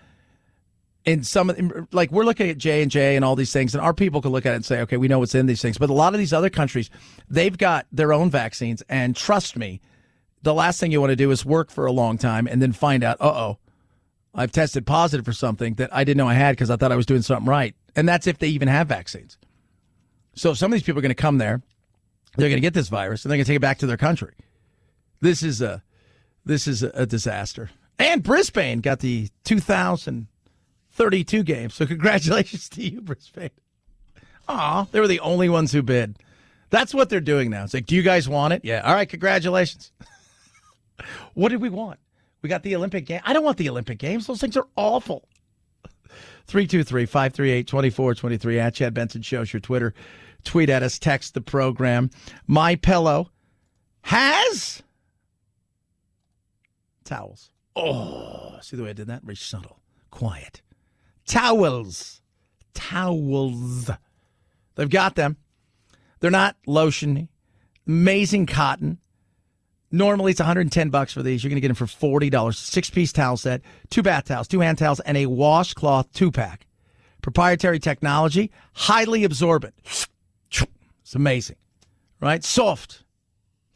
Speaker 3: And like we're looking at J&J and all these things, and our people can look at it and say, okay, we know what's in these things. But a lot of these other countries, they've got their own vaccines. And trust me, the last thing you want to do is work for a long time and then find out, I've tested positive for something that I didn't know I had because I thought I was doing something right. And that's if they even have vaccines. So some of these people are going to come there, they're going to get this virus, and they're going to take it back to their country. This is a disaster. And Brisbane got the 2032 games. So congratulations to you, Brisbane. Aw, they were the only ones who bid. That's what they're doing now. It's like, do you guys want it? Yeah. All right, congratulations. What did we want? We got the Olympic game. I don't want the Olympic Games. Those things are awful. 323-538-2423 at Chad Benson Show's your Twitter. Tweet at us, text the program. My Pillow has towels. Oh, see the way I did that? Very subtle. Quiet. Towels. They've got them. They're not lotiony. Amazing cotton. Normally it's $110 for these. You're going to get them for $40. 6-piece towel set, 2 bath towels, 2 hand towels, and a washcloth 2-pack. Proprietary technology, highly absorbent. It's amazing, right? Soft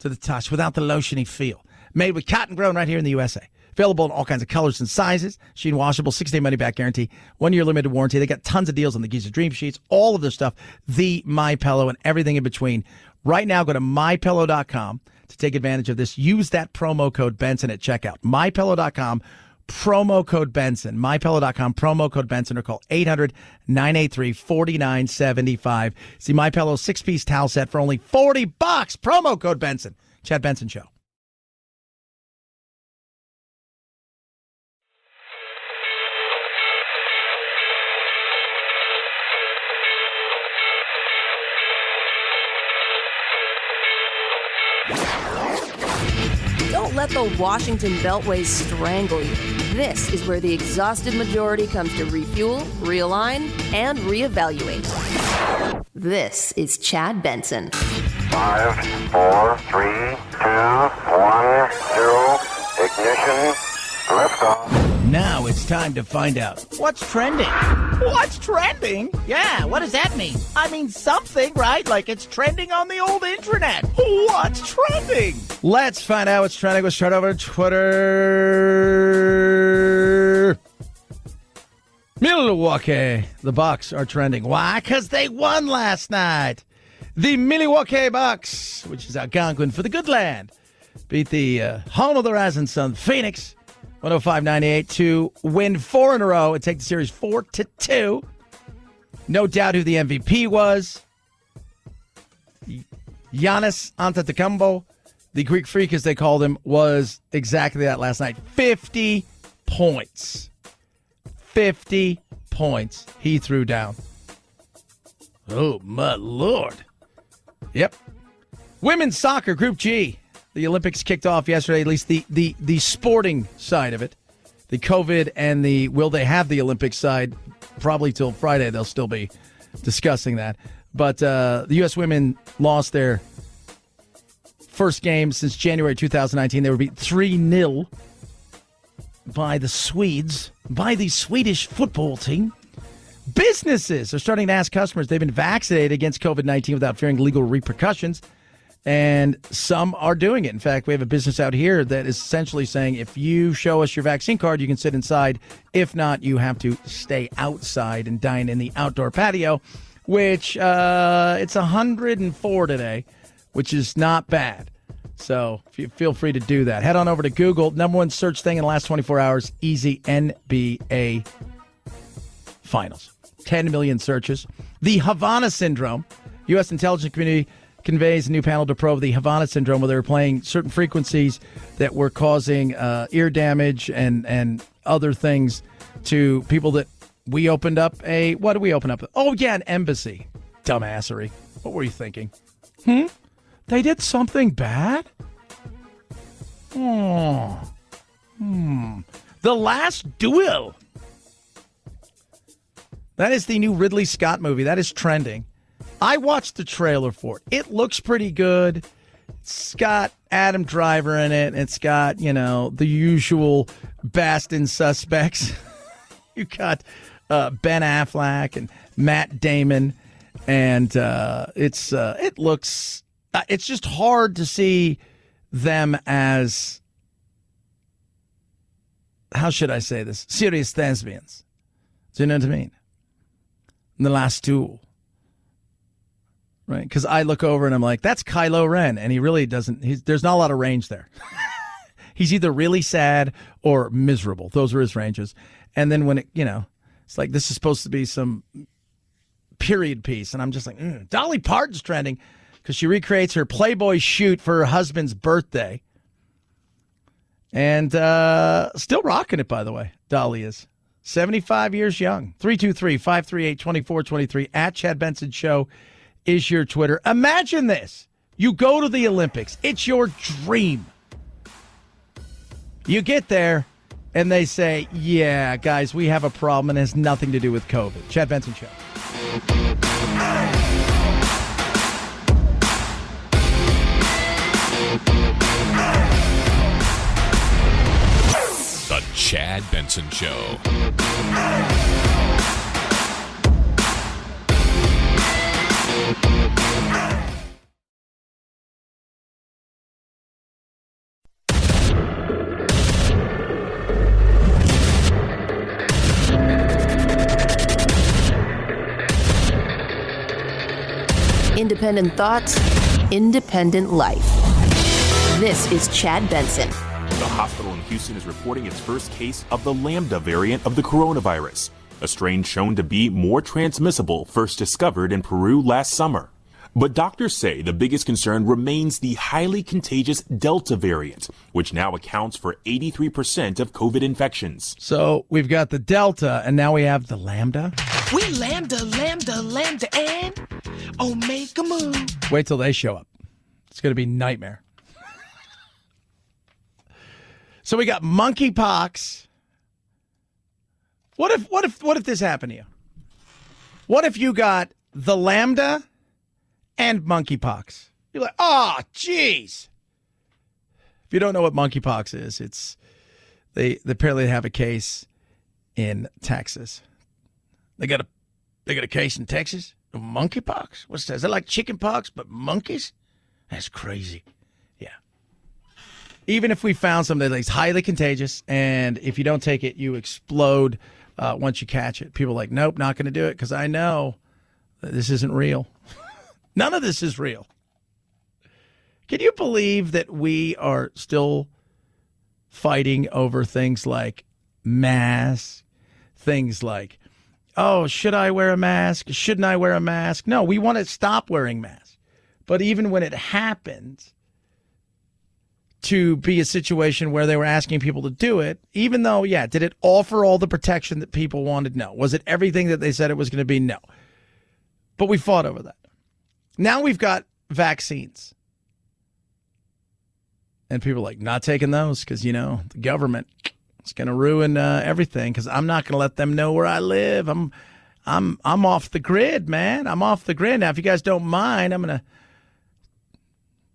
Speaker 3: to the touch without the lotiony feel. Made with cotton grown right here in the USA. Available in all kinds of colors and sizes. Machine washable, 6-day money-back guarantee, 1-year limited warranty. They got tons of deals on the Giza Dream Sheets, all of their stuff, the MyPillow, and everything in between. Right now, go to MyPillow.com to take advantage of this. Use that promo code Benson at checkout. MyPillow.com, promo code Benson. MyPillow.com, promo code Benson, or call 800-983-4975. See MyPillow's 6-piece towel set for only $40. Promo code Benson. Chad Benson Show.
Speaker 1: Don't let the Washington Beltway strangle you. This is where the exhausted majority comes to refuel, realign, and reevaluate. This is Chad Benson.
Speaker 8: 5, 4, 3, 2, 1, 0. Ignition. Liftoff.
Speaker 3: Now it's time to find out what's trending. What's trending? Yeah, what does that mean? I mean something, right? Like it's trending on the old internet. What's trending? Let's find out what's trending. We'll start over Twitter. Milwaukee. The Bucks are trending. Why? Because they won last night. The Milwaukee Bucks, which is Algonquin for the good land, beat the home of the rising sun, Phoenix, 105-98 to win 4 in a row and take the series 4-2. No doubt who the MVP was. Giannis Antetokounmpo, the Greek Freak, as they called him, was exactly that last night. 50 points. 50 points he threw down. Oh, my Lord. Yep. Women's soccer, Group G. The Olympics kicked off yesterday, at least the sporting side of it. The COVID and the will they have the Olympics side, probably till Friday they'll still be discussing that. But the U.S. women lost their first game since January 2019. They were beat 3-0 by the Swedes, by the Swedish football team. Businesses are starting to ask customers they've been vaccinated against COVID-19 without fearing legal repercussions. And some are doing it. In fact, we have a business out here that is essentially saying if you show us your vaccine card, you can sit inside. If not, you have to stay outside and dine in the outdoor patio, which it's 104 today, which is not bad. So feel free to do that. Head on over to Google. Number one search thing in the last 24 hours, easy NBA Finals. 10 million searches. The Havana Syndrome. U.S. intelligence community conveys a new panel to probe the Havana Syndrome, where they were playing certain frequencies that were causing ear damage and other things to people that we opened up a... What did we open up? Oh, yeah, an embassy. Dumbassery. What were you thinking? They did something bad? The Last Duel. That is the new Ridley Scott movie. That is trending. I watched the trailer for it. It looks pretty good. It's got Adam Driver in it. It's got, the usual Bastin suspects. You got Ben Affleck and Matt Damon. And it looks... it's just hard to see them as... How should I say this? Serious thespians. Do you know what I mean? The Last Duel. Right, because I look over and I'm like, that's Kylo Ren, and he really doesn't. There's not a lot of range there. He's either really sad or miserable. Those are his ranges. And then when it's like this is supposed to be some period piece, and I'm just like, Dolly Parton's trending because she recreates her Playboy shoot for her husband's birthday, and still rocking it. By the way, Dolly is 75 years young. 323-538-2423 at Chad Benson Show is your Twitter. Imagine this. You go to the Olympics. It's your dream. You get there, and they say, yeah, guys, we have a problem, and it has nothing to do with COVID. Chad Benson Show.
Speaker 12: The Chad Benson Show.
Speaker 1: Independent thoughts, independent life. This is Chad Benson.
Speaker 9: The hospital in Houston is reporting its first case of the Lambda variant of the coronavirus, a strain shown to be more transmissible, first discovered in Peru last summer. But doctors say the biggest concern remains the highly contagious Delta variant, which now accounts for 83% of COVID infections.
Speaker 3: So we've got the Delta, and now we have the Lambda.
Speaker 10: We lambda, and Omega move.
Speaker 3: Wait till they show up. It's going to be nightmare. So we got monkeypox. What if this happened to you? What if you got the Lambda and monkeypox? You're like, oh, jeez. If you don't know what monkeypox is, it's they apparently have a case in Texas. They got a case in Texas of monkeypox. What's that? Is that like chicken pox but monkeys? That's crazy. Yeah. Even if we found something that's highly contagious, and if you don't take it, you explode once you catch it. People are like, nope, not going to do it because I know that this isn't real. None of this is real. Can you believe that we are still fighting over things like masks, things like, oh, should I wear a mask? Shouldn't I wear a mask? No, we want to stop wearing masks. But even when it happened to be a situation where they were asking people to do it, even though, yeah, did it offer all the protection that people wanted? No. Was it everything that they said it was going to be? No. But we fought over that. Now we've got vaccines. And people are like, not taking those because, you know, the government is going to ruin everything because I'm not going to let them know where I live. I'm off the grid, man. I'm off the grid. Now, if you guys don't mind, I'm going to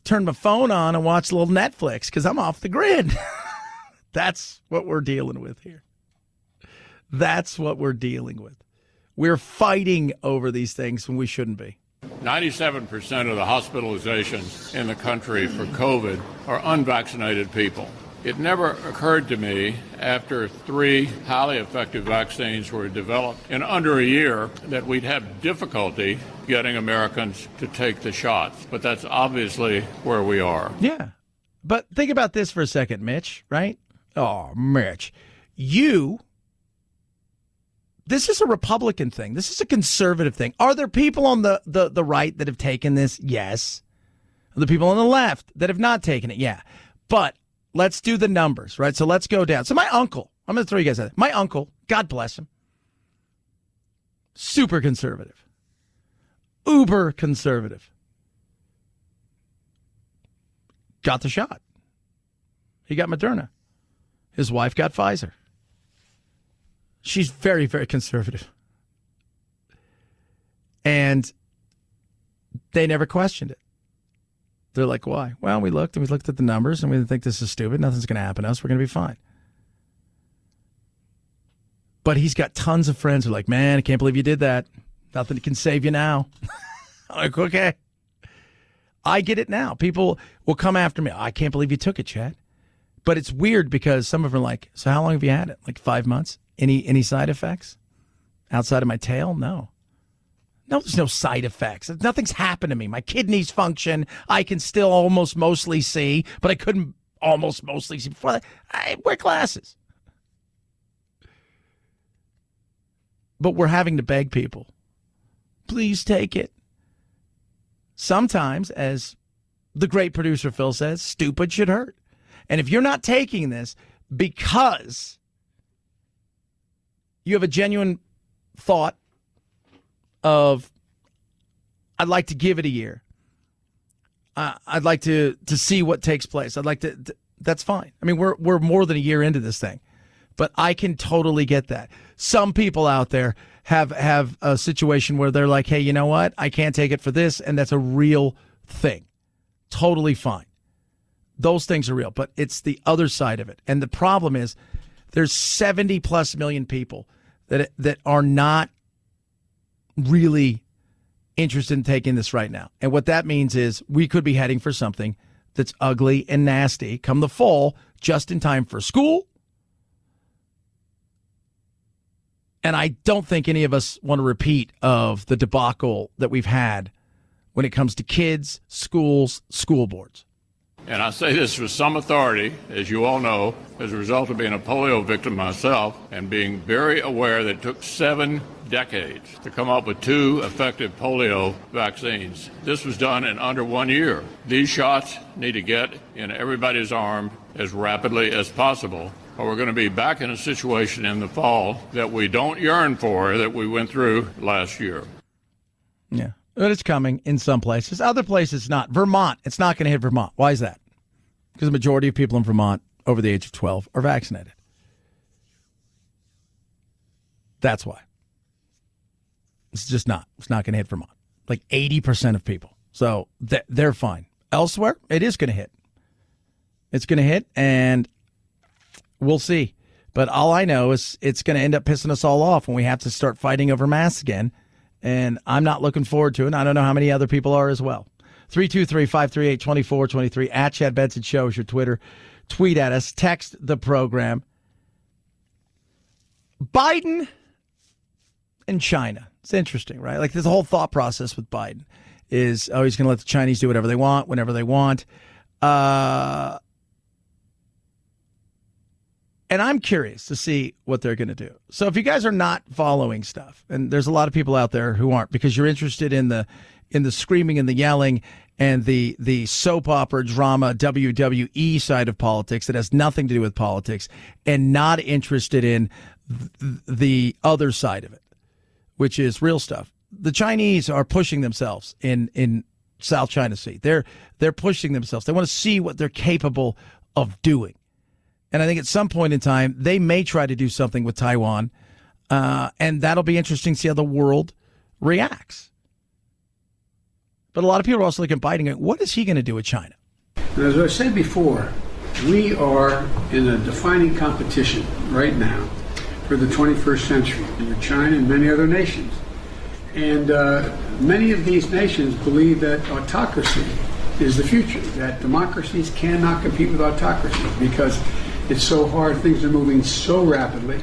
Speaker 3: turn my phone on and watch a little Netflix because I'm off the grid. That's what we're dealing with here. That's what we're dealing with. We're fighting over these things when we shouldn't be.
Speaker 4: 97% of the hospitalizations in the country for COVID are unvaccinated people. It never occurred to me after 3 highly effective vaccines were developed in under a year that we'd have difficulty getting Americans to take the shots. But that's obviously where we are.
Speaker 3: Yeah. But think about this for a second, Mitch, right? Oh, Mitch, this is a Republican thing. This is a conservative thing. Are there people on the right that have taken this? Yes. Are there people on the left that have not taken it? Yeah. But let's do the numbers, right? So let's go down. So my uncle, I'm going to throw you guys out. My uncle, God bless him, super conservative, uber conservative, got the shot. He got Moderna. His wife got Pfizer. She's very, very conservative. And they never questioned it. They're like, why? Well, we looked at the numbers and we didn't think this is stupid. Nothing's going to happen to us. We're going to be fine. But he's got tons of friends who are like, man, I can't believe you did that. Nothing can save you now. I'm like, okay. I get it now. People will come after me. I can't believe you took it, Chad. But it's weird because some of them are like, so how long have you had it? Like 5 months? Any side effects? Outside of my tail? No. No, there's no side effects. Nothing's happened to me. My kidneys function. I can still almost mostly see, but I couldn't almost mostly see before that. I wear glasses. But we're having to beg people, please take it. Sometimes, as the great producer Phil says, stupid should hurt. And if you're not taking this because you have a genuine thought of, I'd like to give it a year. I'd like to see what takes place. I'd like to that's fine. I mean, we're more than a year into this thing, but I can totally get that. Some people out there have a situation where they're like, hey, you know what? I can't take it for this, and that's a real thing. Totally fine. Those things are real, but it's the other side of it. And the problem is there's 70 plus million people that are not really interested in taking this right now. And what that means is we could be heading for something that's ugly and nasty come the fall, just in time for school. And I don't think any of us want a repeat of the debacle that we've had when it comes to kids, schools, school boards.
Speaker 4: And I say this with some authority, as you all know, as a result of being a polio victim myself and being very aware that it took 7 decades to come up with 2 effective polio vaccines. This was done in under 1 year. These shots need to get in everybody's arm as rapidly as possible, or we're going to be back in a situation in the fall that we don't yearn for, that we went through last year.
Speaker 3: Yeah. But it's coming in some places. Other places, not. Vermont, it's not going to hit Vermont. Why is that? Because the majority of people in Vermont over the age of 12 are vaccinated. That's why. It's just not. It's not going to hit Vermont. Like 80% of people. So they're fine. Elsewhere, it is going to hit. It's going to hit, and we'll see. But all I know is it's going to end up pissing us all off when we have to start fighting over masks again. And I'm not looking forward to it. I don't know how many other people are as well. 323-538-2423 at Chad Benson Show is your Twitter. Tweet at us. Text the program. Biden and China. It's interesting, right? Like this whole thought process with Biden is, oh, he's going to let the Chinese do whatever they want, whenever they want. And I'm curious to see what they're going to do. So if you guys are not following stuff, and there's a lot of people out there who aren't, because you're interested in the screaming and the yelling and the soap opera drama WWE side of politics that has nothing to do with politics, and not interested in the other side of it, which is real stuff. The Chinese are pushing themselves in South China Sea. They're pushing themselves. They want to see what they're capable of doing. And I think at some point in time, they may try to do something with Taiwan, and that'll be interesting to see how the world reacts. But a lot of people are also looking at Biden going, what is he going to do with China?
Speaker 11: As I said before, we are in a defining competition right now for the 21st century with China and many other nations. And many of these nations believe that autocracy is the future, that democracies cannot compete with autocracy because it's so hard. Things are moving so rapidly,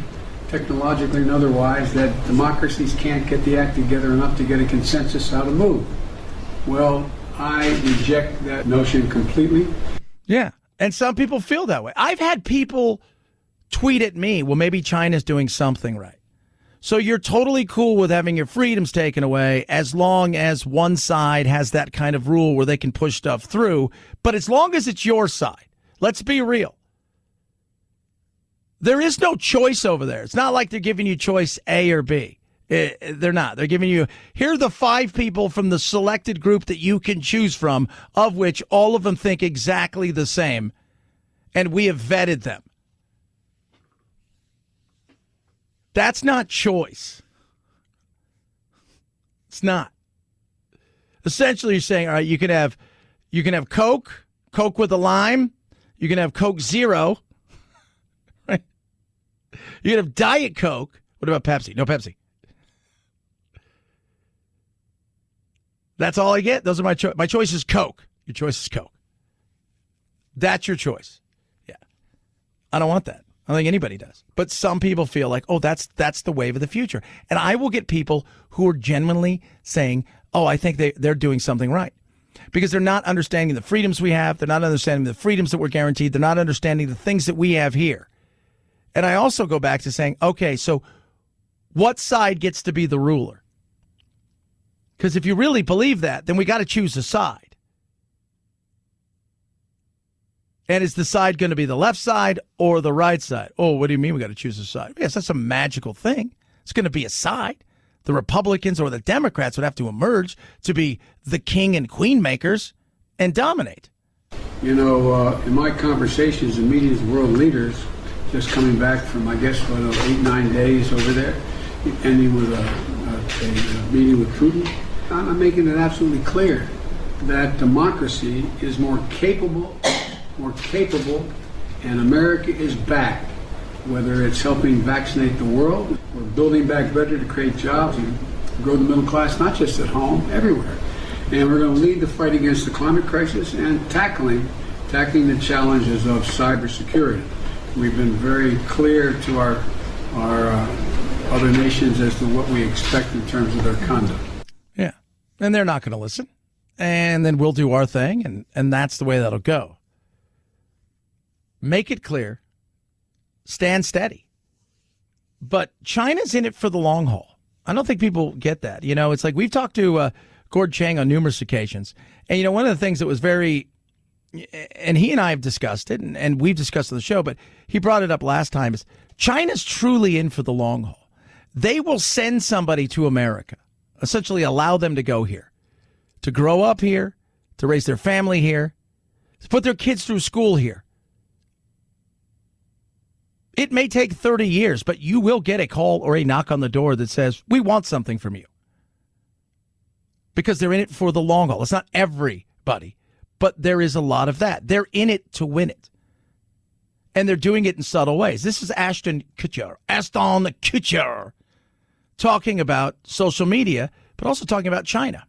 Speaker 11: technologically and otherwise, that democracies can't get the act together enough to get a consensus how to move. Well, I reject that notion completely.
Speaker 3: Yeah, and some people feel that way. I've had people tweet at me, well, maybe China's doing something right. So you're totally cool with having your freedoms taken away as long as one side has that kind of rule where they can push stuff through. But as long as it's your side, let's be real. There is no choice over there. It's not like they're giving you choice A or B. They're not. They're giving you, here are the 5 people from the selected group that you can choose from, of which all of them think exactly the same, and we have vetted them. That's not choice. It's not. Essentially, you're saying, all right, you can have Coke with a lime. You can have Coke Zero. Right? You can have Diet Coke. What about Pepsi? No Pepsi. That's all I get. Those are my choice. My choice is Coke. Your choice is Coke. That's your choice. Yeah. I don't want that. I don't think anybody does. But some people feel like, oh, that's the wave of the future. And I will get people who are genuinely saying, oh, I think they're doing something right. Because they're not understanding the freedoms we have. They're not understanding the freedoms that we're guaranteed. They're not understanding the things that we have here. And I also go back to saying, okay, so what side gets to be the ruler? Because if you really believe that, then we got to choose a side. And is the side going to be the left side or the right side? Oh, what do you mean we got to choose a side? Yes, that's a magical thing. It's going to be a side. The Republicans or the Democrats would have to emerge to be the king and queen makers and dominate.
Speaker 11: You know, in my conversations and meetings with world leaders, just coming back from, I guess, 8-9 days over there, ending with a meeting with Putin, I'm making it absolutely clear that democracy is more capable, and America is back. Whether it's helping vaccinate the world, or building back better to create jobs and grow the middle class, not just at home, everywhere. And we're going to lead the fight against the climate crisis and tackling the challenges of cybersecurity. We've been very clear to our other nations as to what we expect in terms of their conduct.
Speaker 3: Yeah, and they're not going to listen. And then we'll do our thing, and that's the way that'll go. make it clear, stand steady. But China's in it for the long haul. I don't think people get that. You know, it's like we've talked to Gord Chang on numerous occasions. And, you know, one of the things that was very, and he and I have discussed it, and we've discussed on the show, but he brought it up last time, is China's truly in for the long haul. They will send somebody to America, essentially allow them to go here, to grow up here, to raise their family here, to put their kids through school here. It may take 30 years, but you will get a call or a knock on the door that says, we want something from you. Because they're in it for the long haul. It's not everybody, but there is a lot of that. They're in it to win it. And they're doing it in subtle ways. This is Ashton Kutcher, talking about social media, but also talking about China.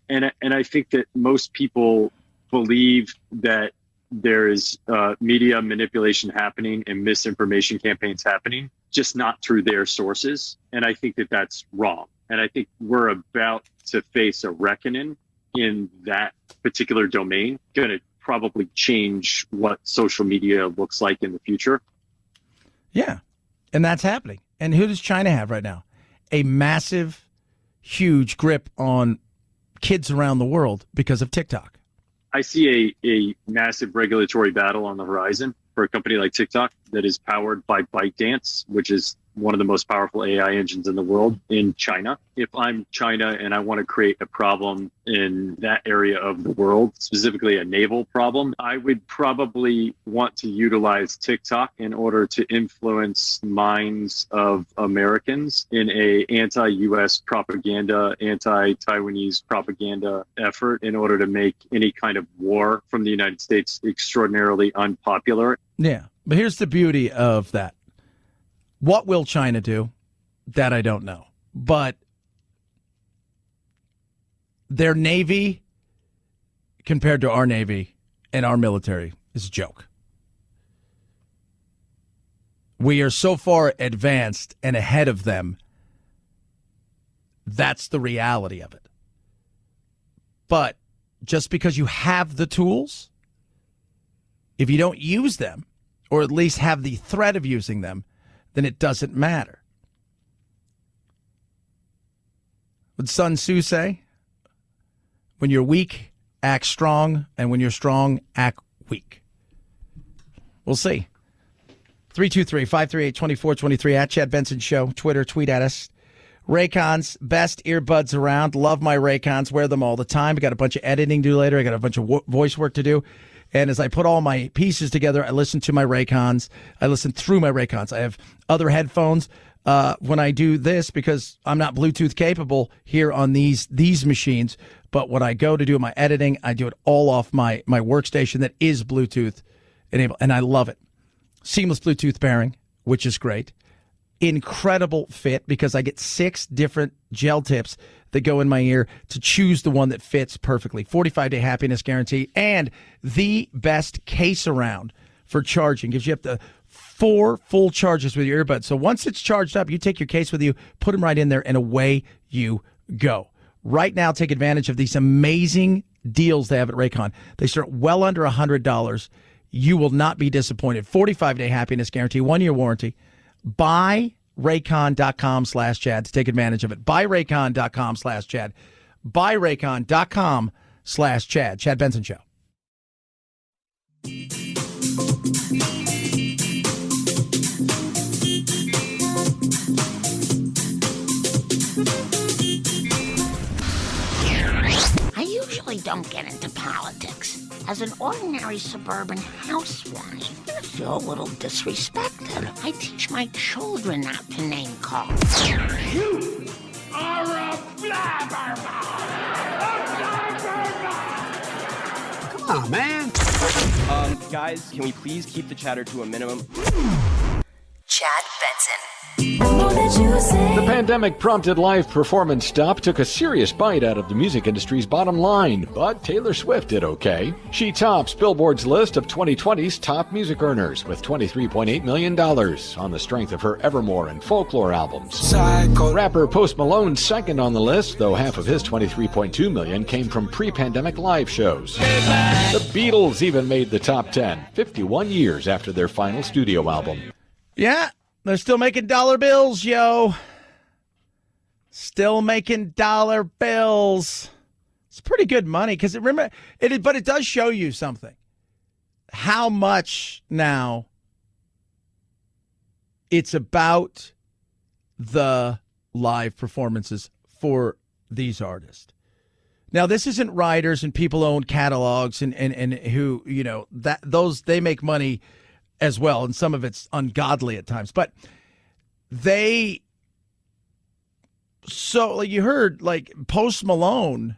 Speaker 13: And I think that most people believe that there is media manipulation happening and misinformation campaigns happening, just not through their sources. And I think that that's wrong. And I think we're about to face a reckoning in that particular domain, going to probably change what social media looks like in the future.
Speaker 3: Yeah, and that's happening. And who does China have right now? A massive, huge grip on kids around the world because of TikTok.
Speaker 13: I see a massive regulatory battle on the horizon for a company like TikTok that is powered by ByteDance, which is one of the most powerful AI engines in the world in China. If I'm China and I want to create a problem in that area of the world, specifically a naval problem, I would probably want to utilize TikTok in order to influence minds of Americans in a anti-US propaganda, anti-Taiwanese propaganda effort in order to make any kind of war from the United States extraordinarily unpopular.
Speaker 3: Yeah, but here's the beauty of that. What will China do? That I don't know. But their Navy compared to our Navy and our military is a joke. We are so far advanced and ahead of them. That's the reality of it. But just because you have the tools, if you don't use them, or at least have the threat of using them, then it doesn't matter. What Sun Tzu say? When you're weak, act strong, and when you're strong, act weak. We'll see. 323-538-2423 at Chad Benson Show. Twitter, tweet at us. Raycons, best earbuds around. Love my Raycons. Wear them all the time. I got a bunch of editing to do later. I got a bunch of voice work to do. And as I put all my pieces together, I listen to my Raycons. I listen through my Raycons. I have other headphones when I do this because I'm not Bluetooth capable here on these machines. But when I go to do my editing, I do it all off my workstation that is Bluetooth enabled. And I love it. Seamless Bluetooth pairing, which is great. Incredible fit because I get 6 different gel tips that go in my ear to choose the one that fits perfectly. 45-day happiness guarantee and the best case around for charging. Gives you up to 4 full charges with your earbuds. So once it's charged up, you take your case with you, put them right in there, and away you go. Right now, take advantage of these amazing deals they have at Raycon. They start well under $100. You will not be disappointed. 45-day happiness guarantee, 1-year warranty. BuyRaycon.com/Chad to take advantage of it. BuyRaycon.com/Chad. BuyRaycon.com/Chad. Chad Benson Show.
Speaker 14: I usually don't get into politics. As an ordinary suburban housewife, I feel a little disrespected. I teach my children not to name call.
Speaker 10: You are a blabbermouth!
Speaker 16: Come on, man. Guys, can we please keep the chatter to a minimum?
Speaker 1: Chad Benson.
Speaker 18: The pandemic prompted live performance stop took a serious bite out of the music industry's bottom line, but Taylor Swift did okay. She tops Billboard's list of 2020's top music earners with $23.8 million on the strength of her Evermore and Folklore albums. Rapper Post Malone's second on the list, though half of his $23.2 million came from pre-pandemic live shows. The Beatles even made the top 10, 51 years after their final studio album.
Speaker 3: Yeah, they're still making dollar bills, yo. Still making dollar bills. It's pretty good money because but it does show you something. How much now it's about the live performances for these artists. Now, this isn't writers and people own catalogs and who, they make money as well, and some of it's ungodly at times. But you heard, Post Malone,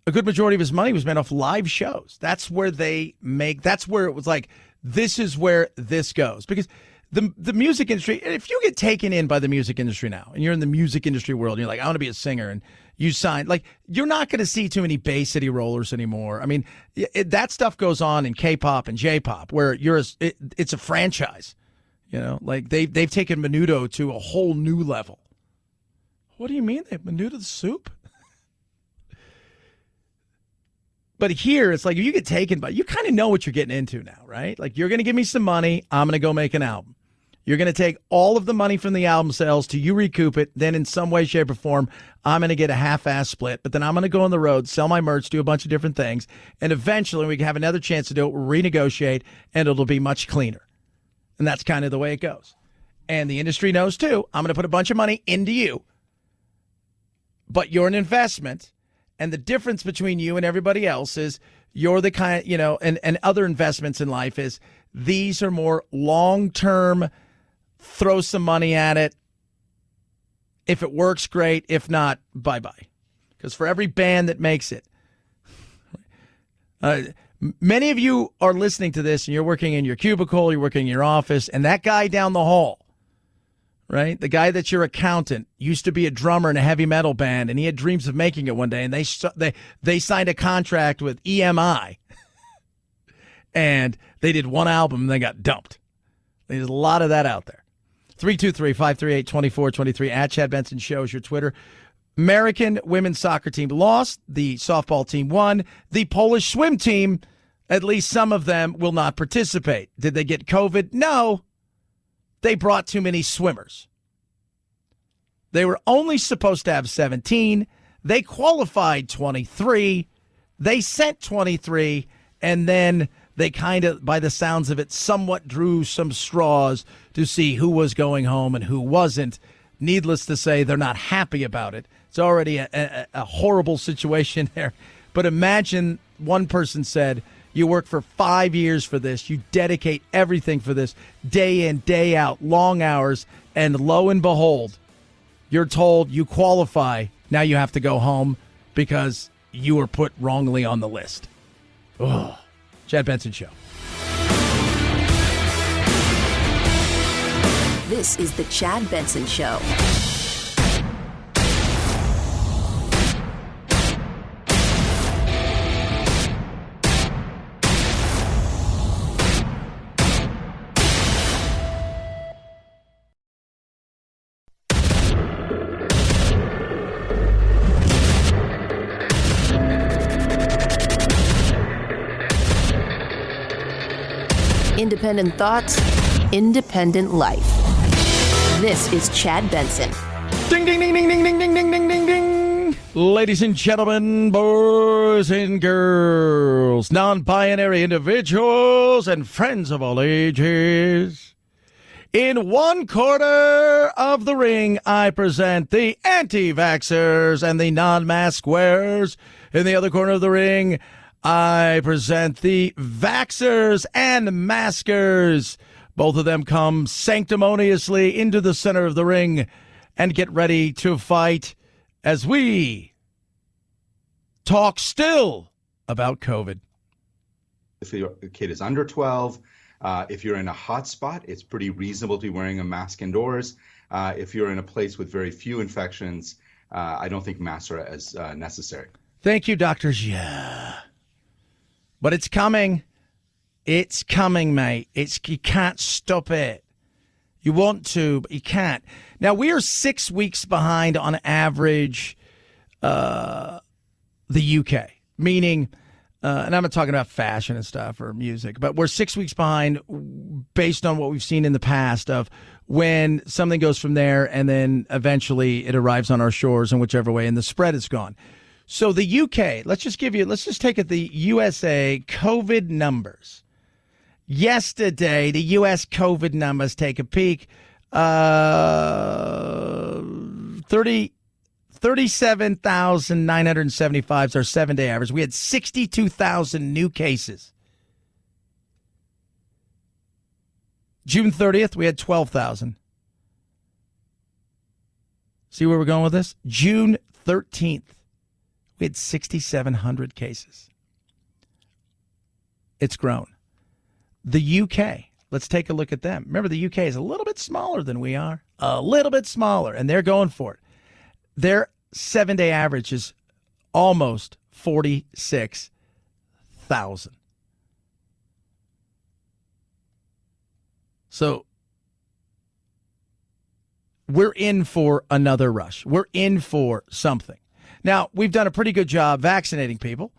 Speaker 3: a good majority of his money was made off live shows. That's where it was like, this is where this goes. Because the music industry, if you get taken in by the music industry now, and you're in the music industry world, and you're like, I want to be a singer, and you sign, you're not going to see too many Bay City Rollers anymore. I mean, that stuff goes on in K-pop and J-pop, where it's a franchise. They've taken Menudo to a whole new level. What do you mean? They've Menudo the soup? But here, it's like, if you get taken by, you kind of know what you're getting into now, right? Like, you're going to give me some money, I'm going to go make an album. You're going to take all of the money from the album sales till you recoup it. Then in some way, shape, or form, I'm going to get a half-ass split. But then I'm going to go on the road, sell my merch, do a bunch of different things. And eventually we can have another chance to do it, renegotiate, and it'll be much cleaner. And that's kind of the way it goes. And the industry knows, too, I'm going to put a bunch of money into you. But you're an investment. And the difference between you and everybody else is you're the kind, and other investments in life is these are more long-term, throw some money at it. If it works, great. If not, bye-bye. Because for every band that makes it, many of you are listening to this and you're working in your cubicle, you're working in your office, and that guy down the hall, right? The guy that's your accountant used to be a drummer in a heavy metal band, and he had dreams of making it one day, and they signed a contract with EMI, and they did one album, and they got dumped. There's a lot of that out there. 323-538-2423 at Chad Benson Show is your Twitter. American women's soccer team lost. The softball team won. The Polish swim team, at least some of them, will not participate. Did they get COVID? No. They brought too many swimmers. They were only supposed to have 17. They qualified 23. They sent 23. And then they kind of, by the sounds of it, somewhat drew some straws to see who was going home and who wasn't. Needless to say, they're not happy about it. It's already a horrible situation there. But imagine one person said, you work for 5 years for this. You dedicate everything for this, day in, day out, long hours. And lo and behold, you're told you qualify. Now you have to go home because you were put wrongly on the list. Ugh. Chad Benson Show.
Speaker 1: This is the Chad Benson Show. Independent thoughts, independent life. This is Chad Benson.
Speaker 3: Ding, ding, ding, ding, ding, ding, ding, ding, ding, ding, ding. Ladies and gentlemen, boys and girls, non-binary individuals, and friends of all ages. In one corner of the ring, I present the anti-vaxxers and the non-mask wearers. In the other corner of the ring, I present the vaxxers and maskers. Both of them come sanctimoniously into the center of the ring and get ready to fight as we talk still about COVID.
Speaker 20: If your kid is under 12, If you're in a hot spot, it's pretty reasonable to be wearing a mask indoors. If you're in a place with very few infections, I don't think masks are as necessary.
Speaker 3: Thank you, doctors. Yeah. But it's coming. It's coming, mate. You can't stop it. You want to, but you can't. Now, we are 6 weeks behind on average the UK, meaning, and I'm not talking about fashion and stuff or music, but we're 6 weeks behind based on what we've seen in the past of when something goes from there and then eventually it arrives on our shores in whichever way and the spread is gone. So the UK, let's just take it the USA COVID numbers. Yesterday, the U.S. COVID numbers take a peek. 37,975 is our 7-day average. We had 62,000 new cases. June 30th, we had 12,000. See where we're going with this? June 13th, we had 6,700 cases. It's grown. The UK, let's take a look at them. Remember, the UK is a little bit smaller than we are. A little bit smaller, and they're going for it. Their 7-day average is almost 46,000. So we're in for another rush. We're in for something. Now, we've done a pretty good job vaccinating people,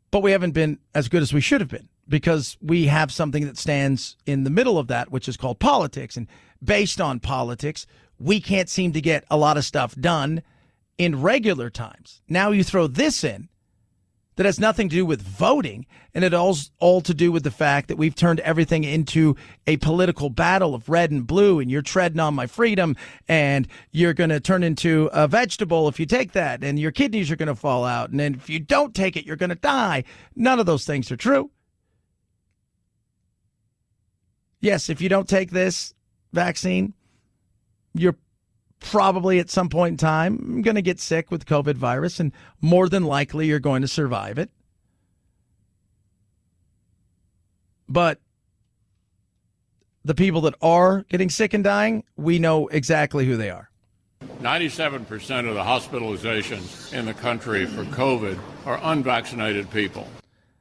Speaker 3: but we haven't been as good as we should have been because we have something that stands in the middle of that, which is called politics. And based on politics, we can't seem to get a lot of stuff done in regular times. Now you throw this in that has nothing to do with voting, and it all to do with the fact that we've turned everything into a political battle of red and blue, and you're treading on my freedom, and you're going to turn into a vegetable if you take that, and your kidneys are going to fall out, and then if you don't take it, you're going to die. None of those things are true. Yes, if you don't take this vaccine, you're probably at some point in time going to get sick with COVID virus, and more than likely you're going to survive it. But the people that are getting sick and dying, we know exactly who they are.
Speaker 4: 97% of the hospitalizations in the country for COVID are unvaccinated people.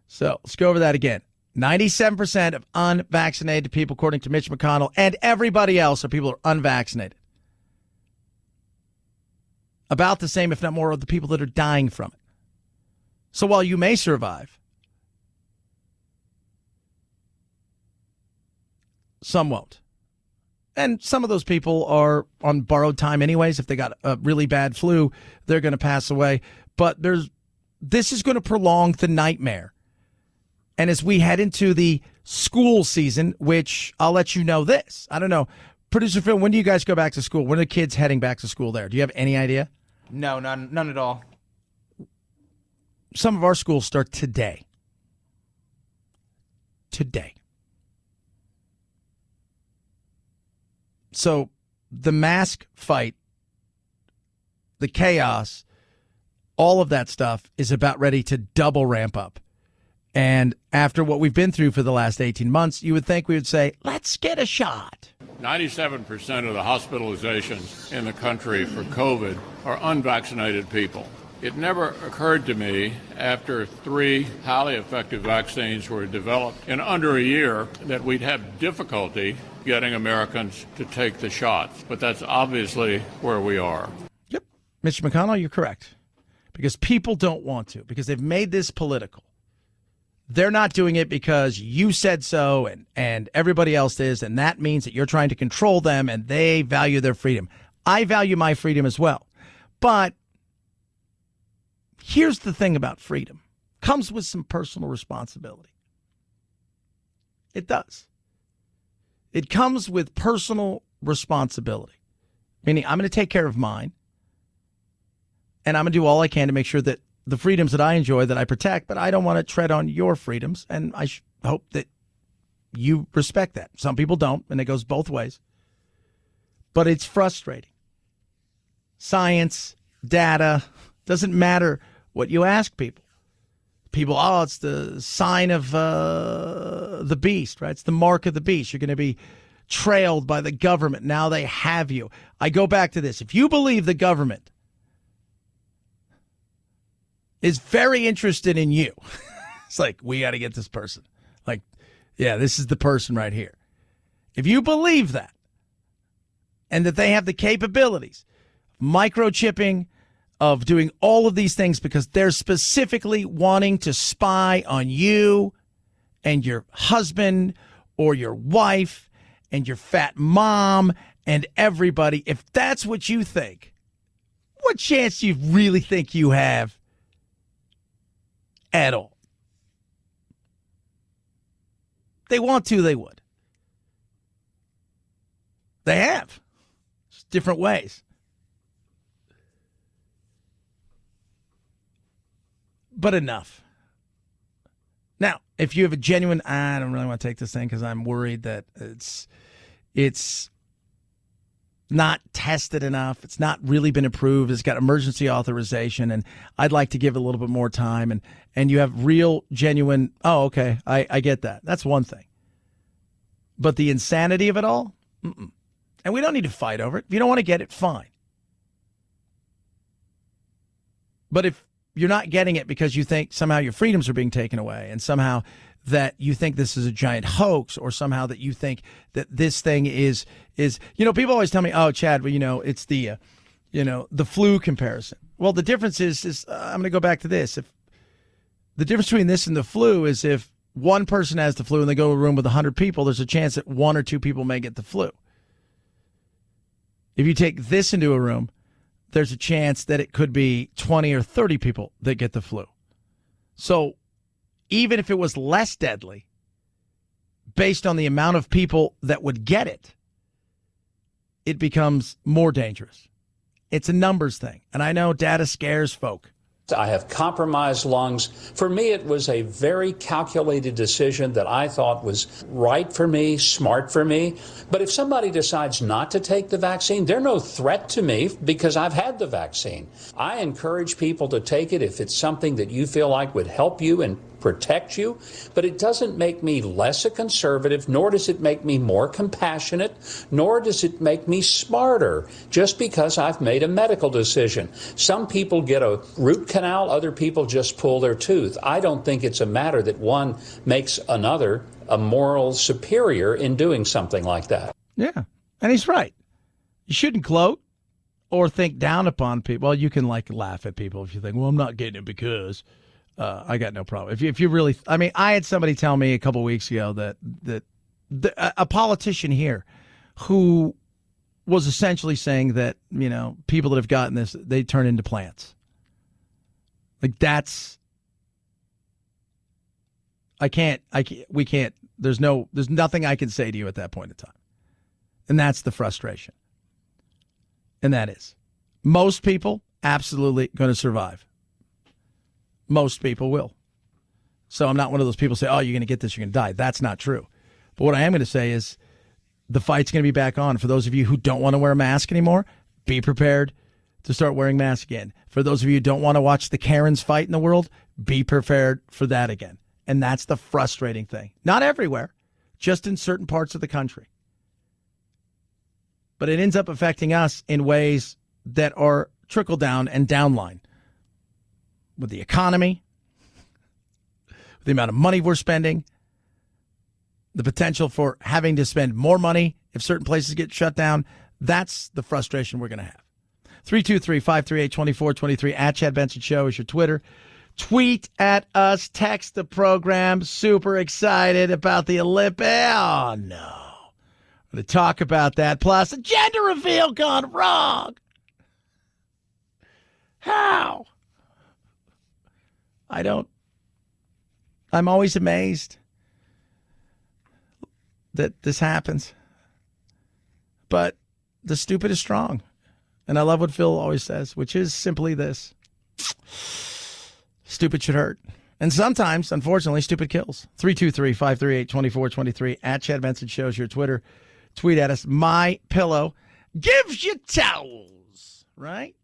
Speaker 3: So let's go over that again. 97% of unvaccinated people, according to Mitch McConnell, and everybody else are people who are unvaccinated. About the same, if not more, of the people that are dying from it. So while you may survive, some won't. And some of those people are on borrowed time anyways. If they got a really bad flu, they're going to pass away. But this is going to prolong the nightmare. And as we head into the school season, which I'll let you know this. I don't know. Producer Phil, when do you guys go back to school? When are the kids heading back to school there? Do you have any idea?
Speaker 21: No, none at all.
Speaker 3: Some of our schools start today. Today. So the mask fight, the chaos, all of that stuff is about ready to double ramp up. And after what we've been through for the last 18 months, you would think we would say, let's get a shot.
Speaker 4: 97% of the hospitalizations in the country for COVID are unvaccinated people. It never occurred to me after 3 highly effective vaccines were developed in under a year that we'd have difficulty getting Americans to take the shots. But that's obviously where we are.
Speaker 3: Yep. Mr. McConnell, you're correct. Because people don't want to, because they've made this political. They're not doing it because you said so and everybody else is, and that means that you're trying to control them and they value their freedom. I value my freedom as well. But here's the thing about freedom. Comes with some personal responsibility. It does. It comes with personal responsibility. Meaning I'm going to take care of mine, and I'm going to do all I can to make sure that the freedoms that I enjoy, that I protect, but I don't want to tread on your freedoms, and I hope that you respect that. Some people don't, and it goes both ways. But it's frustrating. Science, data, doesn't matter what you ask people. People, it's the sign of the beast, right? It's the mark of the beast. You're going to be trailed by the government. Now they have you. I go back to this. If you believe the government is very interested in you, it's like, we got to get this person. Like, yeah, this is the person right here. If you believe that, and that they have the capabilities, microchipping, of doing all of these things because they're specifically wanting to spy on you and your husband or your wife and your fat mom and everybody, if that's what you think, what chance do you really think you have at all? They want to, they would. They have. Just different ways. But enough. Now, if you have a genuine, I don't really want to take this thing because I'm worried that it's not tested enough. It's not really been approved. It's got emergency authorization, and I'd like to give it a little bit more time. And you have real, genuine, okay, I get that. That's one thing. But the insanity of it all, and we don't need to fight over it. If you don't want to get it, fine. But if you're not getting it because you think somehow your freedoms are being taken away and somehow that you think this is a giant hoax or somehow that you think that this thing is, people always tell me, oh, Chad, well, it's the flu comparison. Well, the difference is I'm going to go back to this. If the difference between this and the flu is if one person has the flu and they go to a room with 100 people, there's a chance that 1 or 2 people may get the flu. If you take this into a room, there's a chance that it could be 20 or 30 people that get the flu. So even if it was less deadly, based on the amount of people that would get it, it becomes more dangerous. It's a numbers thing. And I know data scares folk.
Speaker 6: I have compromised lungs. For me, it was a very calculated decision that I thought was right for me, smart for me. But if somebody decides not to take the vaccine, they're no threat to me because I've had the vaccine. I encourage people to take it if it's something that you feel like would help you and protect you, but it doesn't make me less a conservative, nor does it make me more compassionate, nor does it make me smarter just because I've made a medical decision. Some people get a root canal, other people just pull their tooth. I don't think it's a matter that one makes another a moral superior in doing something like that.
Speaker 3: Yeah, and he's right. You shouldn't gloat or think down upon people. Well, you can laugh at people if you think, well, I'm not getting it because... I got no problem. If you really, I had somebody tell me a couple weeks ago that a politician here who was essentially saying that, people that have gotten this, they turn into plants. We can't, there's nothing I can say to you at that point in time. And that's the frustration. And that is most people absolutely going to survive. Most people will. So I'm not one of those people who say, oh, you're going to get this, you're going to die. That's not true. But what I am going to say is the fight's going to be back on. For those of you who don't want to wear a mask anymore, be prepared to start wearing masks again. For those of you who don't want to watch the Karens fight in the world, be prepared for that again. And that's the frustrating thing. Not everywhere, just in certain parts of the country. But it ends up affecting us in ways that are trickle down and downline. With the economy, with the amount of money we're spending, the potential for having to spend more money if certain places get shut down, that's the frustration we're going to have. 323-538-2423 at Chad Benson Show is your Twitter. Tweet at us, text the program. Super excited about the Olympics. Oh, no. I'm going to talk about that. Plus, a gender reveal gone wrong. How? I'm always amazed that this happens. But the stupid is strong. And I love what Phil always says, which is simply this. Stupid should hurt. And sometimes, unfortunately, stupid kills. 323-538-2423 at Chad Benson Shows your Twitter. Tweet at us. My Pillow gives you towels, right?